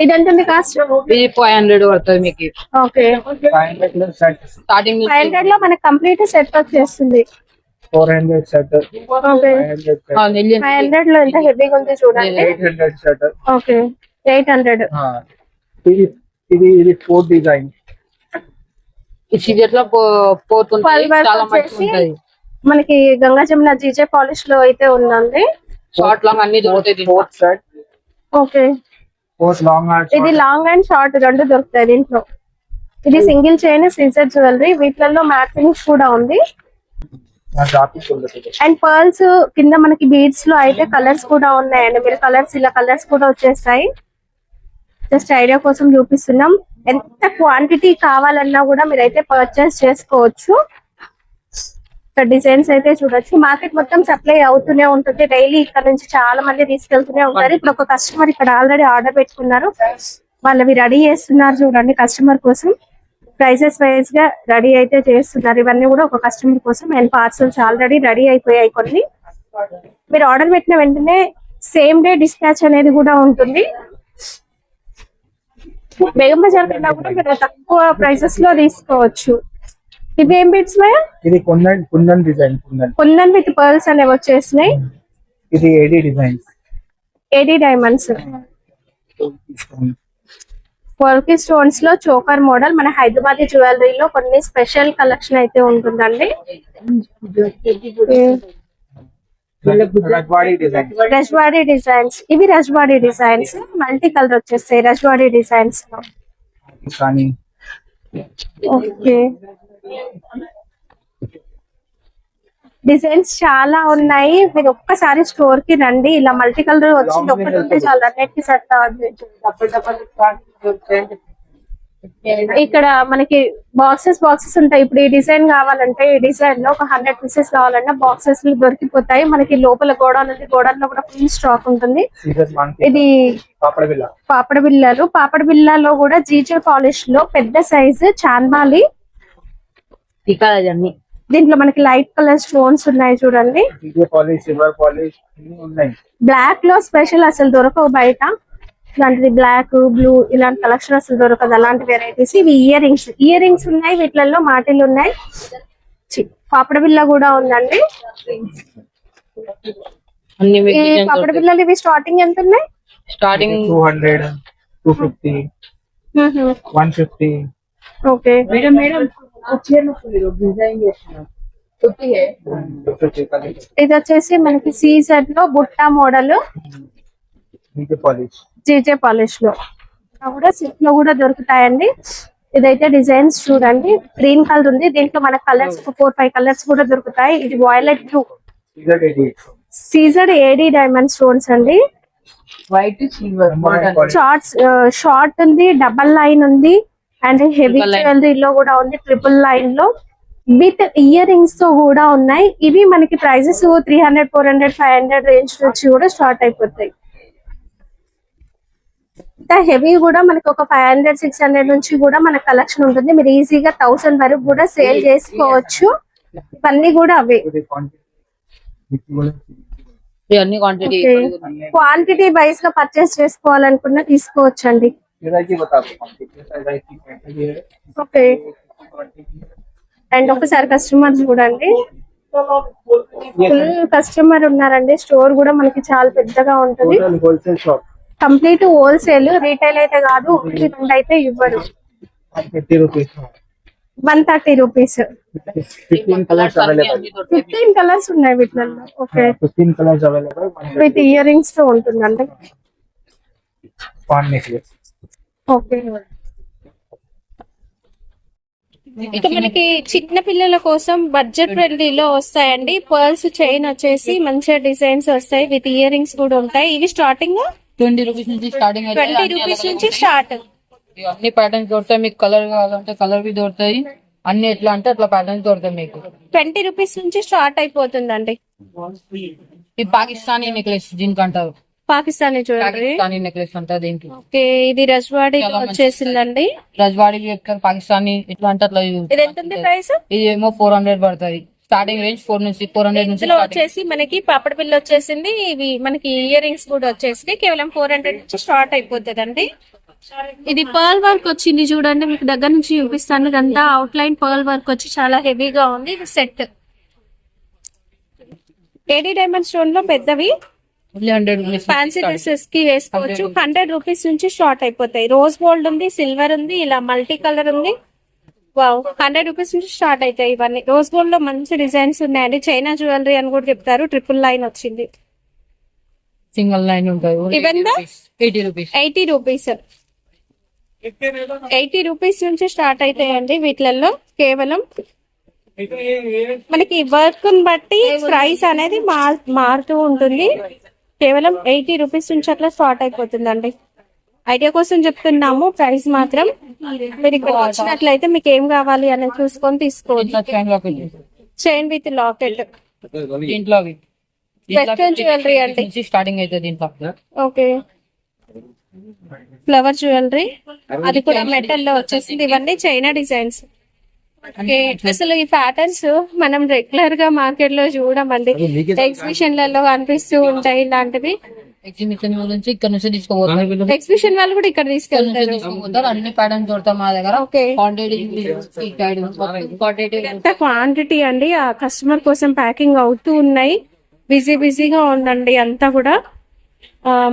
ఇది ఎంత ఉంది కాస్ట్? ఇది 500 పడుతుంది మీకు. ఓకే, 500 500 లో మనకి కంప్లీట్ సెట్ వచ్చేస్తుంది. 400 సెట్. ఓకే, 500 లో ఎంత హెవీగా ఉంది చూడండి. 800 సెట్. ఓకే, 800. ఇది 4 డిజైన్. ఈ సీజెట్ లో పోతుంది, చాలా మంచిగా ఉంటది. మనకి గంగా జమున జీజే పాలిష్ లో అయితే ఉందండి. షార్ట్ లాంగ్ అన్ని దొరుకుతాయి. 4 సెట్. ఓకే, 4 లాంగ్ అండ్ ఇది లాంగ్ అండ్ షార్ట్ రెండు దొరుకుతాయి దీంట్లో. ఇది సింగిల్ చైన్ సీజర్ జ్యువెలరీ. వీటిలలో మ్యాట్ ఫినిష్ కూడా ఉంది. అండ్ పర్ల్స్ కింద మనకి బీడ్స్ లో అయితే కలర్స్ కూడా ఉన్నాయండి. మీరు కలర్స్ కూడా వచ్చేస్తాయి. జస్ట్ ఐడియా కోసం చూపిస్తున్నాం. ఎంత క్వాంటిటీ కావాలన్నా కూడా మీరైతే పర్చేస్ చేసుకోవచ్చు. డిజైన్స్ అయితే చూడొచ్చు. మార్కెట్ మొత్తం సప్లై అవుతూనే ఉంటుంది. డైలీ ఇక్కడ నుంచి చాలా మంది తీసుకెళ్తూనే ఉంటారు. ఇప్పుడు ఒక కస్టమర్ ఇక్కడ ఆల్రెడీ ఆర్డర్ పెట్టుకున్నారు. వాళ్ళవి రెడీ చేస్తున్నారు చూడండి కస్టమర్ కోసం. ప్రైసెస్ వైజ్ గా రెడీ అయితే చేస్తున్నారు. ఇవన్నీ కూడా ఒక కస్టమర్ కోసం. అండ్ పార్సల్స్ ఆల్రెడీ రెడీ అయిపోయాయి కొన్ని. మీరు ఆర్డర్ పెట్టిన వెంటనే సేమ్ డే డిస్పాచ్ అనేది కూడా ఉంటుంది. బేగం బజార్ కన్నా కూడా మీరు తక్కువ ప్రైసెస్ లో తీసుకోవచ్చు. ఇవి ఏం బిట్స్ ఇది kundan design. Kundan with pearls అనేవి వచ్చేసినాయి. ఇది ఏడీ డిజైన్, ఏడీ డైమండ్స్, వర్కీ స్టోన్స్ లో చోకర్ మోడల్. మన హైదరాబాదీ జ్యువెలరీలో కొన్ని స్పెషల్ కలెక్షన్ అయితే ఉంటుందండి. రజ్వాడీ డిజైన్స్. ఇవి రజ్వాడీ డిజైన్స్ మల్టీ కలర్ వచ్చేస్తాయి. రజ్వాడీ డిజైన్స్. ఓకే, డిజైన్స్ చాలా ఉన్నాయి. మీరు ఒక్కసారి స్టోర్ కి రండి. ఇలా మల్టీ కలర్ వచ్చింది ఒకటి ఉంటే చాలా అన్నిటికీ సెట్ అవుతుంది. ఇక్కడ మనకి బాక్సెస్ ఉంటాయి. ఇప్పుడు ఈ డిజైన్ కావాలంటే ఈ డిజైన్ లో ఒక 100 పీసెస్ కావాలన్నా బాక్సెస్ దొరికిపోతాయి. మనకి లోపల గోడౌన్ ఉంది. గోడౌన్ లో కూడా ఫుల్ స్టాక్ ఉంటుంది. ఇది పాపడ బిళ్ళలు. పాపడ బిళ్ళలో కూడా జీజే పాలిష్ లో పెద్ద సైజు చాన్బాలి. దీంట్లో మనకి లైట్ కలర్ స్టోన్స్ ఉన్నాయి చూడండి. బ్లాక్ లో స్పెషల్ అసలు దొరకవు బయట. ఇలాంటిది బ్లాక్, బ్లూ ఇలాంటి కలెక్షన్ అసలు దొరకదు. అలాంటి వెరైటీస్. ఇవి ఇయర్ రింగ్స్ ఉన్నాయి. వీటిలలో మాటిలు ఉన్నాయి. పాపడ బిళ్ళ కూడా ఉందండి. ఈ పాపడ బిళ్ళలు ఇవి స్టార్టింగ్ ఎంత ఉన్నాయి? స్టార్టింగ్ 200, 250, 150. ఓకే, ఇది వచ్చేసి మనకి సీజర్ లో బుట్టా మోడల్ జీజే పాలిష్ లో కూడా సిల్క్ లో కూడా దొరుకుతాయండి. ఇదైతే డిజైన్స్ చూడండి. గ్రీన్ కలర్ ఉంది. దీంట్లో మన కలర్స్ 4-5 కలర్స్ కూడా దొరుకుతాయి. ఇది వాయిలెట్ బ్లూ. సీజర్ ఏడీ డైమండ్ స్టోన్స్ అండి. వైట్ సిల్వర్ షార్ట్ ఉంది, డబల్ లైన్ ఉంది. అండ్ హెవీ జ్యువెలరీలో కూడా ఉంది, ట్రిపుల్ లైన్ లో విత్ ఇయర్ రింగ్స్ తో కూడా ఉన్నాయి. ఇవి మనకి ప్రైజెస్ 300, 400, 500 రేంజ్ నుంచి కూడా స్టార్ట్ అయిపోతాయి. హెవీ కూడా మనకి ఒక 500, 600 నుంచి కూడా మన కలెక్షన్ ఉంటుంది. మీరు ఈజీగా 1000 వరకు కూడా సేల్ చేసుకోవచ్చు. ఇవన్నీ కూడా అవే క్వాంటిటీ వైజ్ గా పర్చేస్ చేసుకోవాలనుకున్నా తీసుకోవచ్చు అండి. ఓకే, అండ్ ఒకసారి కస్టమర్ చూడండి. ఫుల్ కస్టమర్ ఉన్నారండి. స్టోర్ కూడా మనకి చాలా పెద్దగా ఉంటుంది. కంప్లీట్ హోల్సేల్, రీటైల్ అయితే కాదు. ఒకటి రెండు అయితే ఇవ్వరు. 150 rupees. 130 rupees. 15 colors available. 15 colours ఉన్నాయి వీటిలో. Okay, 15 colors available. With ear rings తో ఉంటుందండి. Pawn necklace. ఓకే, ఇక మనకి చిన్న పిల్లల కోసం బడ్జెట్ ఫ్రెండ్లీలో వస్తాయండి. పర్ల్స్ చైన్ వచ్చేసి మంచిగా డిజైన్స్ వస్తాయి, విత్ ఇయర్ రింగ్స్ కూడా ఉంటాయి. ఇవి స్టార్టింగ్ 20 రూపీస్ నుంచి స్టార్టింగ్ 20 రూపీస్ నుంచి స్టార్ట్. అన్ని ప్యాటర్న్స్ దొరుకుతాయి మీకు. కలర్ కావాలంటే కలర్ బి దొరుకుతాయి. అన్ని ఎట్లా అంటే అట్లా ప్యాటర్న్స్ దొరుకుతాయి మీకు. 20 రూపీస్ నుంచి స్టార్ట్ అయిపోతుందండి. ఈ పాకిస్తానీ నెక్లెస్ దీనికి అంటారు. పాకిస్తానీ జ్యువెలరీ, పాకిస్తానీ నెక్లెస్ అంటారు దీనికి. ఓకే, ఇది రజ్వాడి వచ్చేసిందండి. రజ్వాడి చెప్తారు, పాకిస్తానీ ఇట్లా అంటే అట్లా. ఇది ఎంత ఉంది ప్రైస్? ఇది ఏమో 400 పడుతుంది. స్టార్టింగ్ రేంజ్ 400 నుంచి ఇందులో వచ్చేసి మనకి పాపడ బిల్ వచ్చేసింది. ఇవి మనకి ఇయర్ రింగ్స్ కూడా వచ్చేసి కేవలం 400 నుంచి స్టార్ట్ అయిపోతుందండి. ఇది పర్ల్ వర్క్ వచ్చింది చూడండి, మీకు దగ్గర నుంచి చూపిస్తాను. ఇదంతా అవుట్ లైన్ పర్ల్ వర్క్ వచ్చి చాలా హెవీగా ఉంది. ఇది సెట్ ఏడీ డైమండ్ స్టోన్ లో పెద్దవి. 100 రూపీస్ ఫ్యాన్సీ డ్రెస్సెస్ కి వేసుకోవచ్చు. 100 రూపీస్ నుంచి స్టార్ట్ అయిపోతాయి. రోజ్ గోల్డ్ ఉంది, సిల్వర్ ఉంది, ఇలా మల్టీ కలర్ ఉంది. వావ్, 100 రూపీస్ నుంచి స్టార్ట్ అవుతాయి ఇవన్నీ. రోజ్ గోల్డ్ లో మంచి డిజైన్స్ ఉన్నాయండి. చైనా జ్యువెలరీ అని కూడా చెప్తారు. ట్రిపుల్ లైన్ వచ్చింది. సింగిల్ లైన్ ఉంటుంది. ఇవెంత? 80 రూపీస్. 80 రూపీస్. 80 రూపీస్ నుంచి స్టార్ట్ అవుతాయండి వీటిలలో. కేవలం మనకి వర్క్ బట్టి ప్రైస్ అనేది మారుతూ ఉంటుంది. కేవలం 80 రూపీస్ నుంచి అట్లా స్టార్ట్ అయిపోతుందండి. ఐడియా కోసం చెప్తున్నాము. ప్రైస్ మాత్రం మీరు ఇక్కడ వచ్చినట్లయితే మీకు ఏం కావాలి అనేది చూసుకొని తీసుకోవచ్చు. చైన్ విత్ లాకెట్, దీంట్లో వెస్టర్న్ జ్యువెలరీ అండి. స్టార్టింగ్ అయితే దీంట్లో. ఓకే, ఫ్లవర్ జ్యువెలరీ, అది కూడా మెటల్ లో వచ్చేసింది. ఇవన్నీ చైనా డిజైన్స్. ఓకే, అసలు ఈ ప్యాటర్న్స్ మనం రెగ్యులర్ గా మార్కెట్ లో చూడమండి. ఎగ్జిబిషన్లలో కనిపిస్తూ ఉంటాయి ఇలాంటివి. ఎగ్జిబిషన్ నుంచి ఇక్కడ నుంచి తీసుకోపోతారు. ఎగ్జిబిషన్ వాళ్ళు కూడా ఇక్కడ తీసుకెళ్తారు. అన్ని ప్యాటర్న్స్ దొరుకుతాయి మా దగ్గర. ఓకే, ఎంత క్వాంటిటీ అండి. ఆ కస్టమర్ కోసం ప్యాకింగ్ అవుతూ ఉన్నాయి. బిజీగా ఉందండి అంతా కూడా.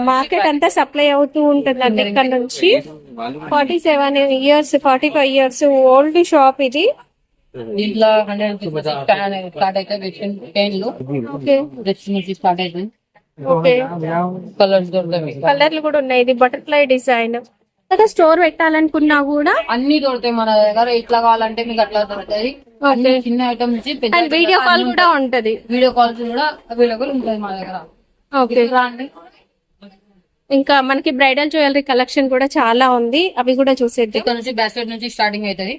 మార్కెట్ అంతా సప్లై అవుతూ ఉంటుందండి ఇక్కడ నుంచి. 47 ఇయర్స్ 45 ఇయర్స్ ఓల్డ్ షాప్ ఇది. దీంట్లో 100 స్టార్ట్ అయితే పెయిన్లు నుంచి స్టార్ట్ అవుతుంది. ఓకే, కలర్స్ దొరుకుతాయి. కలర్లు కూడా ఉన్నాయి. ఇది బటర్ఫ్లై డిజైన్. స్టోర్ పెట్టాలనుకున్నా కూడా అన్ని దొరుకుతాయి మన దగ్గర. ఇట్లా కావాలంటే మీకు అట్లా దొరుకుతాయి. అన్ని చిన్న ఐటమ్ నుంచి అండ్ వీడియో కాల్ కూడా ఉంటది. వీడియో కాల్స్ కూడా అవైలబుల్ ఉంటుంది మా దగ్గర. ఓకే, ఇంకా మనకి బ్రైడల్ జ్యువెలరీ కలెక్షన్ కూడా చాలా ఉంది. అవి కూడా చూసేద్దాం. ఇక్కడ నుంచి బ్యాస్కెట్ నుంచి స్టార్టింగ్ అవుతుంది.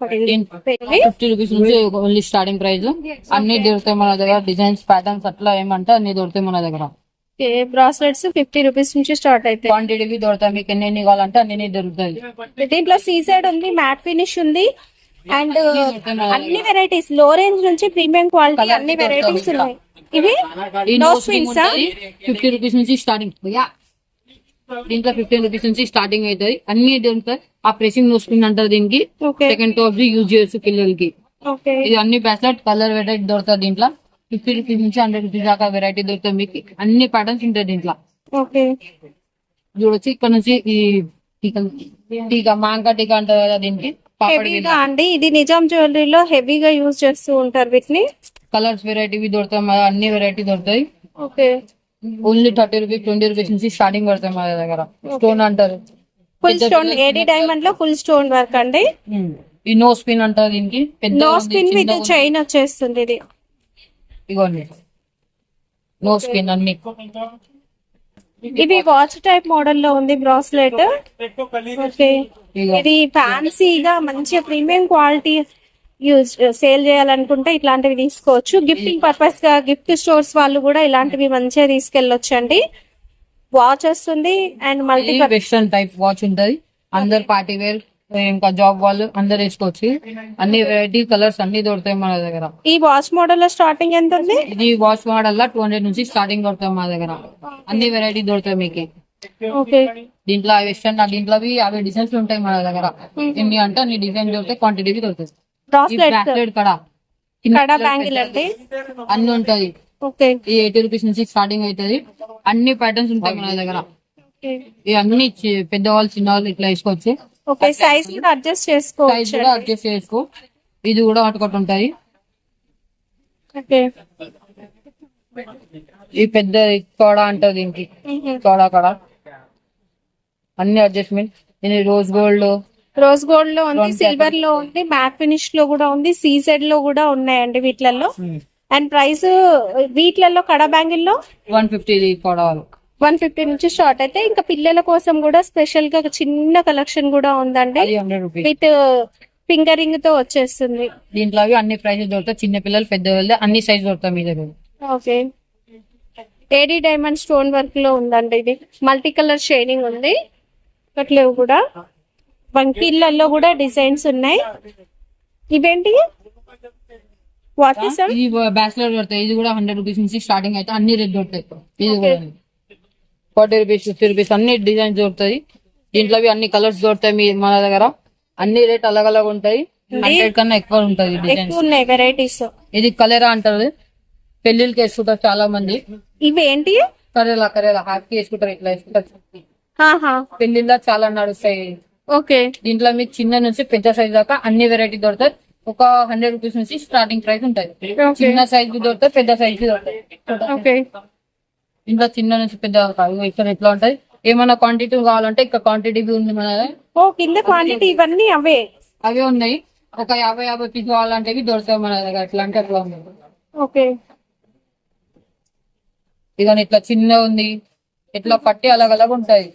50 రూపీస్ నుంచి ఓన్లీ స్టార్టింగ్ ప్రైస్. అన్ని దొరుకుతాయి మన దగ్గర. డిజైన్స్, ప్యాటర్న్స్ అట్లా ఏమంటే అన్ని దొరుకుతాయి మన దగ్గర. బ్రాస్లెట్స్ 50 రూపీస్ నుంచి స్టార్ట్ అవుతాయి. క్వాంటిటీ దొరుకుతాయి. మీకు ఎన్ని కావాలంటే అన్ని దొరుకుతాయి. దీంట్లో సీజెడ్ ఉంది, మ్యాట్ ఫినిష్ ఉంది, అండ్ అన్ని వెరైటీస్ లో రేంజ్ నుంచి ప్రీమియం క్వాలిటీ అన్ని వెరైటీస్ ఉన్నాయి. ఇవి నో స్పిన్స్ 50 రూపీస్ నుంచి స్టార్టింగ్. దీంట్లో 15 రూపీస్ నుంచి స్టార్టింగ్ అవుతుంది. అన్ని దొరుకుతాయి. ఆ ప్రెసింగ్ నో స్పిన్ అంటారు దీనికి. సెకండ్ టాప్ యూజ్ చేయొచ్చు పిల్లలకి. ఇది అన్ని బ్యాస్లెట్ కలర్ వెరైటీ దొరుకుతుంది దీంట్లో. 50 రూపీస్ నుంచి 100 రూపీస్ దాకా వెరైటీ దొరుకుతుంది మీకు. అన్ని ప్యాటర్న్స్ ఉంటాయి దీంట్లో. చూడొచ్చు. ఇక్కడ నుంచి ఈ టీకా, మాంకా టీకా అంటారు కదా దీనికి. హెవీగా అండి. ఇది నిజాం జ్యువెలరీలో హెవీగా యూజ్ చేస్తూ ఉంటారు వీటిని. కలర్స్ వెరైటీ దొరుకుతాయి. అన్ని వెరైటీ దొరుకుతాయి. ఓకే, ఓన్లీ 30 రూపీస్ 20 రూపీస్ నుంచి స్టార్టింగ్ పడతాయి మా దగ్గర. స్టోన్ అంటారు. ఫుల్ స్టోన్ ఏడీ డైమండ్ లో ఫుల్ స్టోన్ వర్క్ అండి. ఈ నో స్పిన్ అంటారు దీనికి. నో స్పిన్ విత్ చైన్ వచ్చేస్తుంది ఇది. ఇగోండి నో స్పిన్ అన్ని. ఇది వాచ్ టైప్ మోడల్ లో ఉంది బ్రాస్లెట్. ఓకే, ఇది ఫ్యాన్సీగా మంచిగా ప్రీమియం క్వాలిటీ యూజ్ సేల్ చేయాలనుకుంటే ఇట్లాంటివి తీసుకోవచ్చు. గిఫ్టింగ్ పర్పస్ గా గిఫ్ట్ స్టోర్స్ వాళ్ళు కూడా ఇలాంటివి మంచిగా తీసుకెళ్ళొచ్చు అండి. వాచ్ వస్తుంది and multi western type watch ఉంటది. అందరు పార్టీ వేర్, ఇంకా జాబ్ వాళ్ళు అందరు వేసుకోవచ్చు. అన్ని వెరైటీ కలర్స్ అన్ని దొరుకుతాయి మన దగ్గర. ఈ వాచ్ మోడల్ లో స్టార్టింగ్ ఎంత ఉంది? ఇది వాచ్ మోడల్ లా 200 నుంచి స్టార్టింగ్ దొరుకుతాయి మా దగ్గర. అన్ని వెరైటీ దొరుకుతాయి మీకు. ఓకే, దీంట్లో వెస్టర్న్, దీంట్లో అవి డిజైన్స్ ఉంటాయి మన దగ్గర. ఎన్ని అంటే అన్ని డిజైన్ దొరుకుతాయి, క్వాంటిటీ దొరుకుతాయి. బ్రాస్లెట్ కడా బ్యాంగిల్ అంటే అన్ని ఉంటది. ఓకే, ఈ 80 రూపీస్ నుంచి స్టార్టింగ్ అవుతుంది. అన్ని ప్యాటర్న్స్ ఉంటాయి మన దగ్గర. ఈ అన్ని పెద్దవాళ్ళు చిన్నవాళ్ళు ఇట్లా వేసుకోవచ్చు. ఓకే, సైజ్ కూడా అడ్జస్ట్ సైజ్ చేసుకోవచ్చు. కూడా అడ్జస్ట్ చేసుకో. ఇది కూడా ఒకటి ఉంటది. ఓకే. ఈ పెద్ద తోడ అంటది దీనికి, తోడ కడ అన్ని అడ్జస్ట్మెంట్. ఇది రోజ్ గోల్డ్, రోజ్ గోల్డ్ లో ఉంది, సిల్వర్ లో ఉంది, మ్యాట్ ఫినిష్ లో కూడా ఉంది, సీజెడ్ లో కూడా ఉన్నాయండి వీటిలలో. అండ్ ప్రైస్ వీటిలలో కడ బ్యాంగిల్ లో 150 తోడాలు 150 నుంచి స్టార్ట్ అయితే, ఇంకా పిల్లల కోసం కూడా స్పెషల్ గా ఒక చిన్న కలెక్షన్ కూడా ఉందండి. అది 100 రూపీస్. విత్ ఫింగరింగ్ తో వచ్చేస్తుంది. దీంట్లో అవి అన్ని ప్రైజెస్ దొరుకుతాయి. చిన్న పిల్లలు పెద్ద వాళ్ళు అన్ని సైజ్ దొరుకుతాయి మీ దగ్గర. ఓకే. ఏడీ డైమండ్ స్టోన్ వర్క్ లో ఉందండి. ఇది మల్టీ కలర్ షైనింగ్ ఉంది. అట్లేవు కూడా వంకీళ్ళల్లో కూడా డిజైన్స్ ఉన్నాయి. ఇవేంటి వాట్ ఇస్ ఇది బ్యాచిలర్ దొరుకుతాయి. ఇది కూడా 100 రూపీస్ నుంచి స్టార్టింగ్ అయితే అన్ని రేట్ దొరుకుతాయి. ఇది కూడా 40 రూపీస్ 50 రూపీస్ అన్ని డిజైన్స్ దొరుకుతాయి. దీంట్లో అన్ని కలర్స్ దొరుకుతాయి మన దగ్గర. అన్ని రేట్ అలగ్ అలగ్ ఉంటాయి. 100 కన్నా ఎక్కువ ఉంటుంది డిజైన్స్. ఎక్కువ ఉన్నాయి వెరైటీస్. ఇది కలేరా అంటారు. పెళ్లిళ్ళకి వేసుకుంటారు చాలా మంది. ఇవేంటి కరేలా కరేలా హ్యాపీ వేసుకుంటారు. ఇట్లా వేసుకుంటారు. ఆహా, పెళ్లిళ్ళ చాలా నడుస్తాయి. ఓకే. దీంట్లో మీకు చిన్న నుంచి పెద్ద సైజ్ దాకా అన్ని వెరైటీ దొరుకుతాయి. ఒక 100 రూపీస్ నుంచి స్టార్టింగ్ ప్రైస్ ఉంటుంది. చిన్న సైజ్ దొరుకుతాయి, పెద్ద సైజ్ దొరుకుతాయి. ఓకే. ఇంట్లో చిన్న నుంచి పెద్ద దాకా ఇక్కడ ఎట్లా ఉంటాయి. ఏమైనా క్వాంటిటీ కావాలంటే ఇక్కడ క్వాంటిటీ ఉంది మన దగ్గర. ఓ, కింద క్వాంటిటీ ఇవన్నీ అవే. అవే ఉన్నాయి. ఒక 50 పీస్ కావాలంటే దొరుకుతాయి మన దగ్గర. ఎట్లా అంటే అట్లా ఉంది. ఓకే. ఇక ఇట్లా చిన్న ఉంది, ఇట్లా పట్టి అలగ్ అలగ్ ఉంటాయి.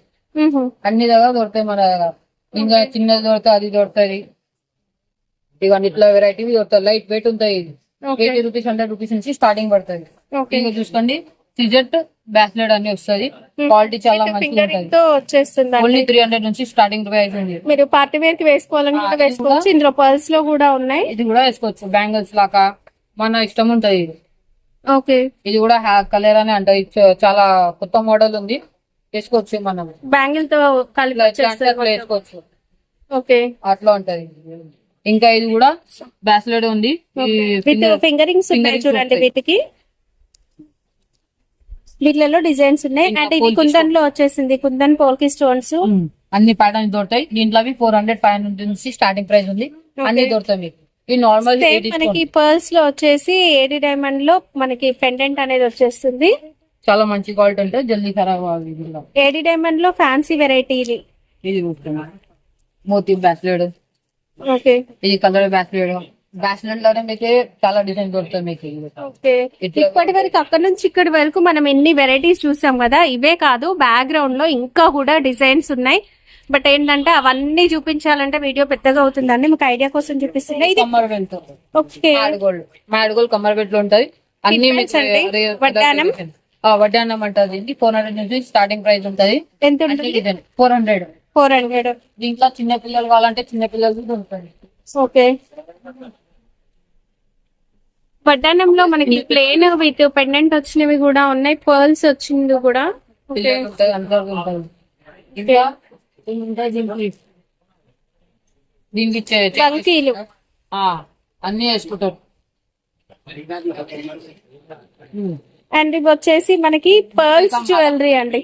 అన్ని దగ్గర దొరుకుతాయి మన దగ్గర. ఇంకా చిన్నది దొరుకుతాయి, అది దొరుకుతుంది. ఇక ఇట్లా వెరైటీ దొరుకుతాయి. లైట్ వెయిట్ ఉంటాయి. 80 రూపీస్ 100 రూపీస్ నుంచి స్టార్టింగ్ పడుతుంది. ఇక చూసుకోండి, సిజెట్ బ్యాస్లెట్ అన్ని వస్తుంది. క్వాలిటీ చాలా మంచిగా ఉంటుంది. తో వచ్చేస్తుంది. ఓన్లీ 300 నుంచి స్టార్టింగ్ ప్రైస్ ఉంది. మీరు పార్టీ వేర్ కి వేసుకోవాలని కూడా వేసుకోవచ్చు. ఇందులో పర్ల్స్ లో కూడా ఉన్నాయి. ఇది కూడా వేసుకోవచ్చు. బ్యాంగిల్స్ లాగా మన ఇష్టం ఉంటది. ఇది ఓకే. ఇది కూడా కలర్ అని అంటే చాలా కొత్త మోడల్ ఉంది. వేసుకోవచ్చు మనం. బ్యాంగిల్ తో కలిపి ఇట్లా అంటే అట్లా వేసుకోవచ్చు. ఓకే. అట్లా ఉంటది. ఇంకా ఇది కూడా బ్యాస్లెట్ ఉంది. విత్ ఫింగరింగ్స్ ఉన్నాయి చూడండి. వీటికి వీటిలలో డిజైన్స్ ఉన్నాయి. అండ్ ఇది కుందన్ లో వచ్చేసింది. కుందన్ పోల్కి స్టోన్స్ అన్ని ప్యాటర్న్స్ దొరుకుతాయి. దీంట్లో 400 500 నుంచి స్టార్టింగ్ ప్రైస్ ఉంది. అన్ని దొరుకుతాయి మీకు. ఈ నార్మల్ మనకి పర్ల్స్ లో వచ్చేసి ఏడీ డైమండ్ లో మనకి పెండెంట్ అనేది వచ్చేస్తుంది. చాలా మంచి క్వాలిటీ ఉంటుంది. జల్దీ ఖరాబ్ అవ్వాలి. ఏడీ డైమండ్ లో ఫ్యాన్సీ వెరైటీ ఇది. ఇది మోతీ బ్యాస్లెట్. ఓకే. ఇది కలర్ బ్యాస్లెట్ లోనే మీకు చాలా డిజైన్ దొరుకుతాయి మీకు. ఓకే. ఇప్పటి వరకు అక్కడ నుంచి ఇక్కడి వరకు మనం ఎన్ని వెరైటీస్ చూసాం కదా. ఇవే కాదు, బ్యాక్గ్రౌండ్ లో ఇంకా కూడా డిజైన్స్ ఉన్నాయి. బట్ ఏంటంటే అవన్నీ చూపించాలంటే వీడియో పెద్దగా అవుతుందండి. మీకు ఐడియా కోసం చూపిస్తుంది. ఇది కమ్మర్ బెల్ట్. ఓకే. మ్యాడ్ గోల్డ్ కమ్మర్ బెల్ట్ లో ఉంటది. అన్ని వడ్డానం వడ్డానం అంటారు. దీనికి 400 నుంచి స్టార్టింగ్ ప్రైస్ ఉంటది. ఎంత ఉంటుంది? 400. 400. దీంట్లో చిన్న పిల్లలు కావాలంటే చిన్న పిల్లలు దొరుకుతాయి. ఓకే. వడ్డానంలో మనకి ప్లేన్ విత్ పెండెంట్ వచ్చినవి కూడా ఉన్నాయి. పర్ల్స్ వచ్చింది కూడా. పిల్లలు ఉంటాయి, అందరూ ఉంటాయి. ఇంకా ఉంటాయి దీనికి వంకీలు అన్ని వేసుకుంటారు. అండ్ ఇవి వచ్చేసి మనకి పర్ల్స్ జ్యువెలరీ అండి.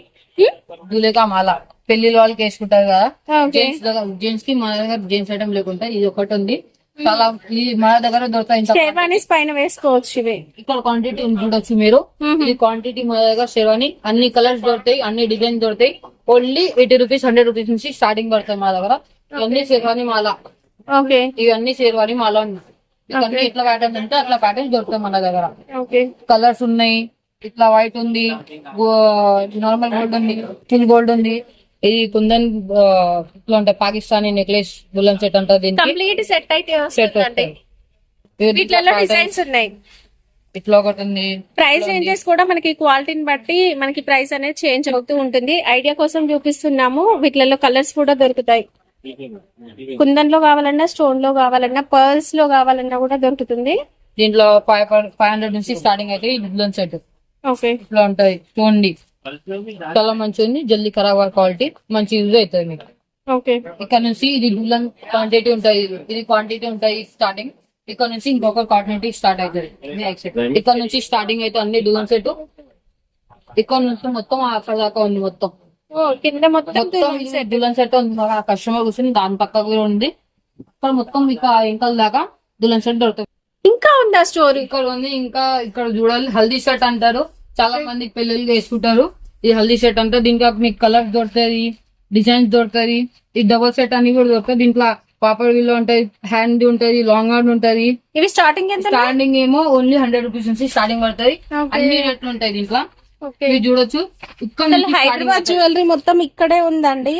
దులేకా మాల పెళ్లి వాళ్ళకి వేసుకుంటారు కదా. Okay. జెంట్స్ కి మన దగ్గర జెంట్స్ ఐటమ్ లేకుండా ఇది ఒకటి ఉంది. చాలా మన దగ్గర దొరుకుతాయి. షేర్వానీస్ పైన వేసుకోవచ్చు ఇవి. ఇక్కడ క్వాంటిటీ చూడొచ్చు మీరు. ఇది క్వాంటిటీ మన దగ్గర షేర్వాణి అన్ని కలర్స్ దొరుకుతాయి, అన్ని డిజైన్ దొరుకుతాయి. ఓన్లీ 80 రూపీస్ 100 రూపీస్ నుంచి స్టార్టింగ్ పడతాయి మన దగ్గర. ఇవన్నీ షేర్వాణి మాల. ఓకే. ఇవన్నీ షేర్వాణి మాల ఉన్నాయి. ఇవన్నీ ఎట్లా ప్యాటర్న్ అంటే అట్లా ప్యాటర్న్ దొరుకుతాయి మన దగ్గర. ఓకే. కలర్స్ ఉన్నాయి. ఇట్లా వైట్ ఉంది, నార్మల్ గోల్డ్ ఉంది, స్టిల్ గోల్డ్ ఉంది. ఇది కుందన్ ఇట్లా ఉంటాయి. పాకిస్తానీ నెక్లెస్ బుల్లన్ సెట్ అంటారు. దీనికి కంప్లీట్ సెట్ అయితే సెట్ వస్తుందండి. వీటిలో డిజైన్స్ ఉన్నాయి. ఇట్లా ఒకటి ఉంది. ప్రైస్ రేంజెస్ కూడా మనకి క్వాలిటీని బట్టి మనకి ప్రైస్ అనేది చేంజ్ అవుతూ ఉంటుంది. ఐడియా కోసం చూపిస్తున్నాము. వీటిలలో కలర్స్ కూడా దొరుకుతాయి. కుందన్ లో కావాలన్నా, స్టోన్ లో కావాలన్నా, పర్ల్స్ లో కావాలన్నా కూడా దొరుకుతుంది. దీంట్లో 500 నుంచి స్టార్టింగ్ అయితే ఈ బుల్లన్ సెట్ ఓకే. ఇట్లా ఉంటాయి. చూడండి చాలా మంచిగా ఉంది. జల్దీ ఖరాబ్ క్వాలిటీ మంచి యూజ్ అవుతుంది మీకు. ఓకే. ఇక్కడ నుంచి ఇది బుల్లన్ క్వాంటిటీ ఉంటాయి. ఇది క్వాంటిటీ ఉంటాయి స్టార్టింగ్. ఇక్కడ నుంచి ఇంకొక క్వాంటిటీ స్టార్ట్ అవుతుంది. ఇక్కడ నుంచి స్టార్టింగ్ అయితే అన్ని డూలన్ సెట్. ఇక్కడ నుంచి మొత్తం అక్కడ దాకా ఉంది మొత్తం. కింద మొత్తం దులన్ సెట్ ఉంది. కస్టమర్ కూర్చొని దాని పక్కకు కూడా ఉంది. ఇక్కడ మొత్తం ఇంకా ఇంకా దాకా దులన్ సెట్ దొరుకుతుంది. ఇంకా ఉందా స్టోరీ? ఇక్కడ ఉంది. ఇంకా ఇక్కడ చూడాలి, హల్దీ షర్ట్ అంటారు, చాలా మంది పెళ్ళిళ్ళు వేసుకుంటారు. ఇది హల్దీ షర్ట్ అంటారు. దీంట్లో మీకు కలర్స్ దొరుకుతుంది, డిజైన్స్ దొరుకుతుంది. ఈ డబుల్ సెట్ అని కూడా దొరుకుతుంది. దీంట్లో పాపర్ విల్లో ఉంటది, హ్యాండ్ ఉంటది, లాంగ్ హ్యాండ్ ఉంటది. ఇవి స్టార్టింగ్ ఎంత? స్టార్టింగ్ ఏమో ఓన్లీ 100 రూపీస్ నుంచి స్టార్టింగ్ పడుతుంది. అన్ని రేట్లు ఉంటాయి దీంట్లో. ఇవి చూడొచ్చు. ఇక్కడ నుంచి హైదరాబాద్ జ్యువెలరీ మొత్తం ఇక్కడే ఉందండి,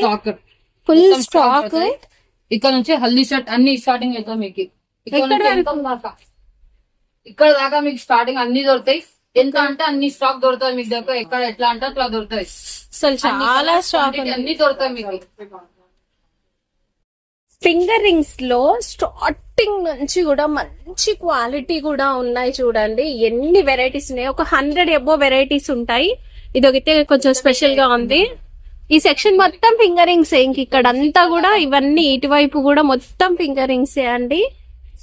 ఫుల్ స్టాక్. ఇక్కడ నుంచి హల్దీ షర్ట్ అన్ని స్టార్టింగ్ అవుతాయి మీకు. ఇక్కడ దాకా మీకు స్టార్టింగ్ అన్ని దొరుకుతాయి. ఎంత అంటే అన్ని స్టాక్ దొరుకుతాయి మీకు దగ్గర. ఎక్కడ ఎట్లా అంటే అట్లా దొరుకుతాయి. అసలు చాలా స్టాక్ అన్ని దొరుకుతాయి మీకు. ఫింగర్ రింగ్స్ లో స్టార్టింగ్ నుంచి కూడా మంచి క్వాలిటీ కూడా ఉన్నాయి. చూడండి ఎన్ని వెరైటీస్ ఉన్నాయి. ఒక 100 అబో వెరైటీస్ ఉంటాయి. ఇది ఒకటే కొంచెం స్పెషల్ గా ఉంది. ఈ సెక్షన్ మొత్తం ఫింగర్ రింగ్స్. ఇంక ఇక్కడ అంతా కూడా ఇవన్నీ ఇటువైపు కూడా మొత్తం ఫింగర్ రింగ్స్ అండి.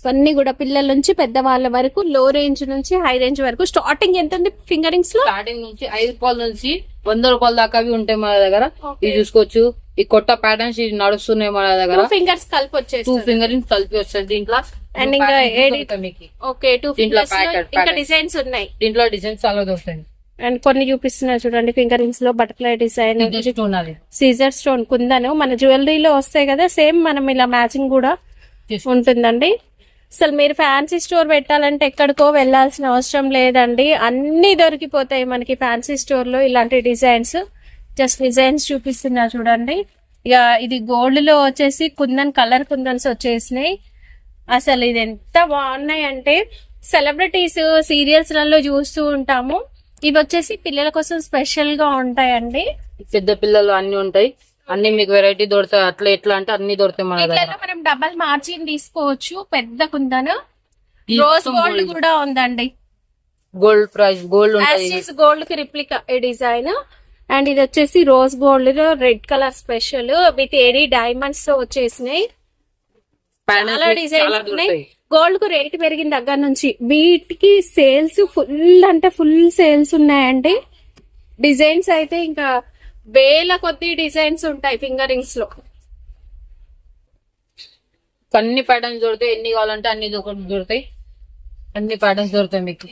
ఇవన్నీ కూడా పిల్లల నుంచి పెద్దవాళ్ళ వరకు, లో రేంజ్ నుంచి హై రేంజ్ వరకు. స్టార్టింగ్ ఎంత ఉంది ఫింగర్ రింగ్స్ లో? స్టార్టింగ్ నుంచి 5 రూపాయల నుంచి 100 రూపాయల దాకా ఉంటాయి మన దగ్గర. ఇది చూసుకోవచ్చు. ఈ కొత్త ప్యాటర్న్స్ ఇది నడుస్తున్నాయి మన దగ్గర. ఫింగర్స్ కలిపి వచ్చేసి 2 ఫింగరింగ్స్ కలిపి వస్తాయి దీంట్లో. అండ్ ఇంకా ఓకే 2 ఫింగర్స్ ఇంకా డిజైన్స్ ఉన్నాయి. దీంట్లో డిజైన్స్ చాలా దొరుకుతాయి. అండ్ కొన్ని చూపిస్తున్నారు చూడండి. ఫింగర్ రింగ్స్ లో బటర్ఫ్లై డిజైన్, సీజర్ స్టోన్, కుందను మన జ్యువెలరీలో వస్తాయి కదా, సేమ్ మనం ఇలా మ్యాచింగ్ కూడా ఉంటుందండి. అసలు మీరు ఫ్యాన్సీ స్టోర్ పెట్టాలంటే ఎక్కడికో వెళ్లాల్సిన అవసరం లేదండి, అన్ని దొరికిపోతాయి మనకి ఫ్యాన్సీ స్టోర్ లో. ఇలాంటి డిజైన్స్, జస్ట్ డిజైన్స్ చూపిస్తున్నా చూడండి. ఇక ఇది గోల్డ్ లో వచ్చేసి కుందన్, కలర్ కుందన్స్ వచ్చేసినాయి. అసలు ఇది ఎంత బాగున్నాయి అంటే సెలబ్రిటీస్ సీరియల్స్ లలో చూస్తూ ఉంటాము. ఇవి వచ్చేసి పిల్లల కోసం స్పెషల్ గా ఉంటాయండి. పెద్ద పిల్లలు అన్ని ఉంటాయి. అన్ని మీకు వెరైటీ దొరుకుతాయి. అట్లా ఎట్లా అంటే అన్ని దొరుకుతాయి మన దగ్గర. మనం డబల్ మార్జిన్ తీసుకోవచ్చు. పెద్ద కుందను, రోజ్ గోల్డ్ కూడా ఉందండి. గోల్డ్ ప్రైస్ గోల్డ్ ఉంటుంది. గోల్డ్ కి రిప్లికా ఈ డిజైన్. అండ్ ఇది వచ్చేసి రోజ్ గోల్డ్ లో red colour special with AD diamonds తో వచ్చేసినాయి. చాలా డిజైన్స్ ఉన్నాయి. గోల్డ్ కు రేట్ పెరిగిన దగ్గర నుంచి వీటికి సేల్స్ ఫుల్ అంటే ఫుల్ సేల్స్ ఉన్నాయండి. డిజైన్స్ అయితే ఇంకా వేల కొద్ది డిజైన్స్ ఉంటాయి ఫింగర్ రింగ్స్ లో. అన్ని ప్యాటర్న్స్ దొరుకుతాయి. ఎన్ని కావాలంటే అన్ని దొరుకుతాయి. అన్ని ప్యాటర్న్స్ దొరుకుతాయి మీకు.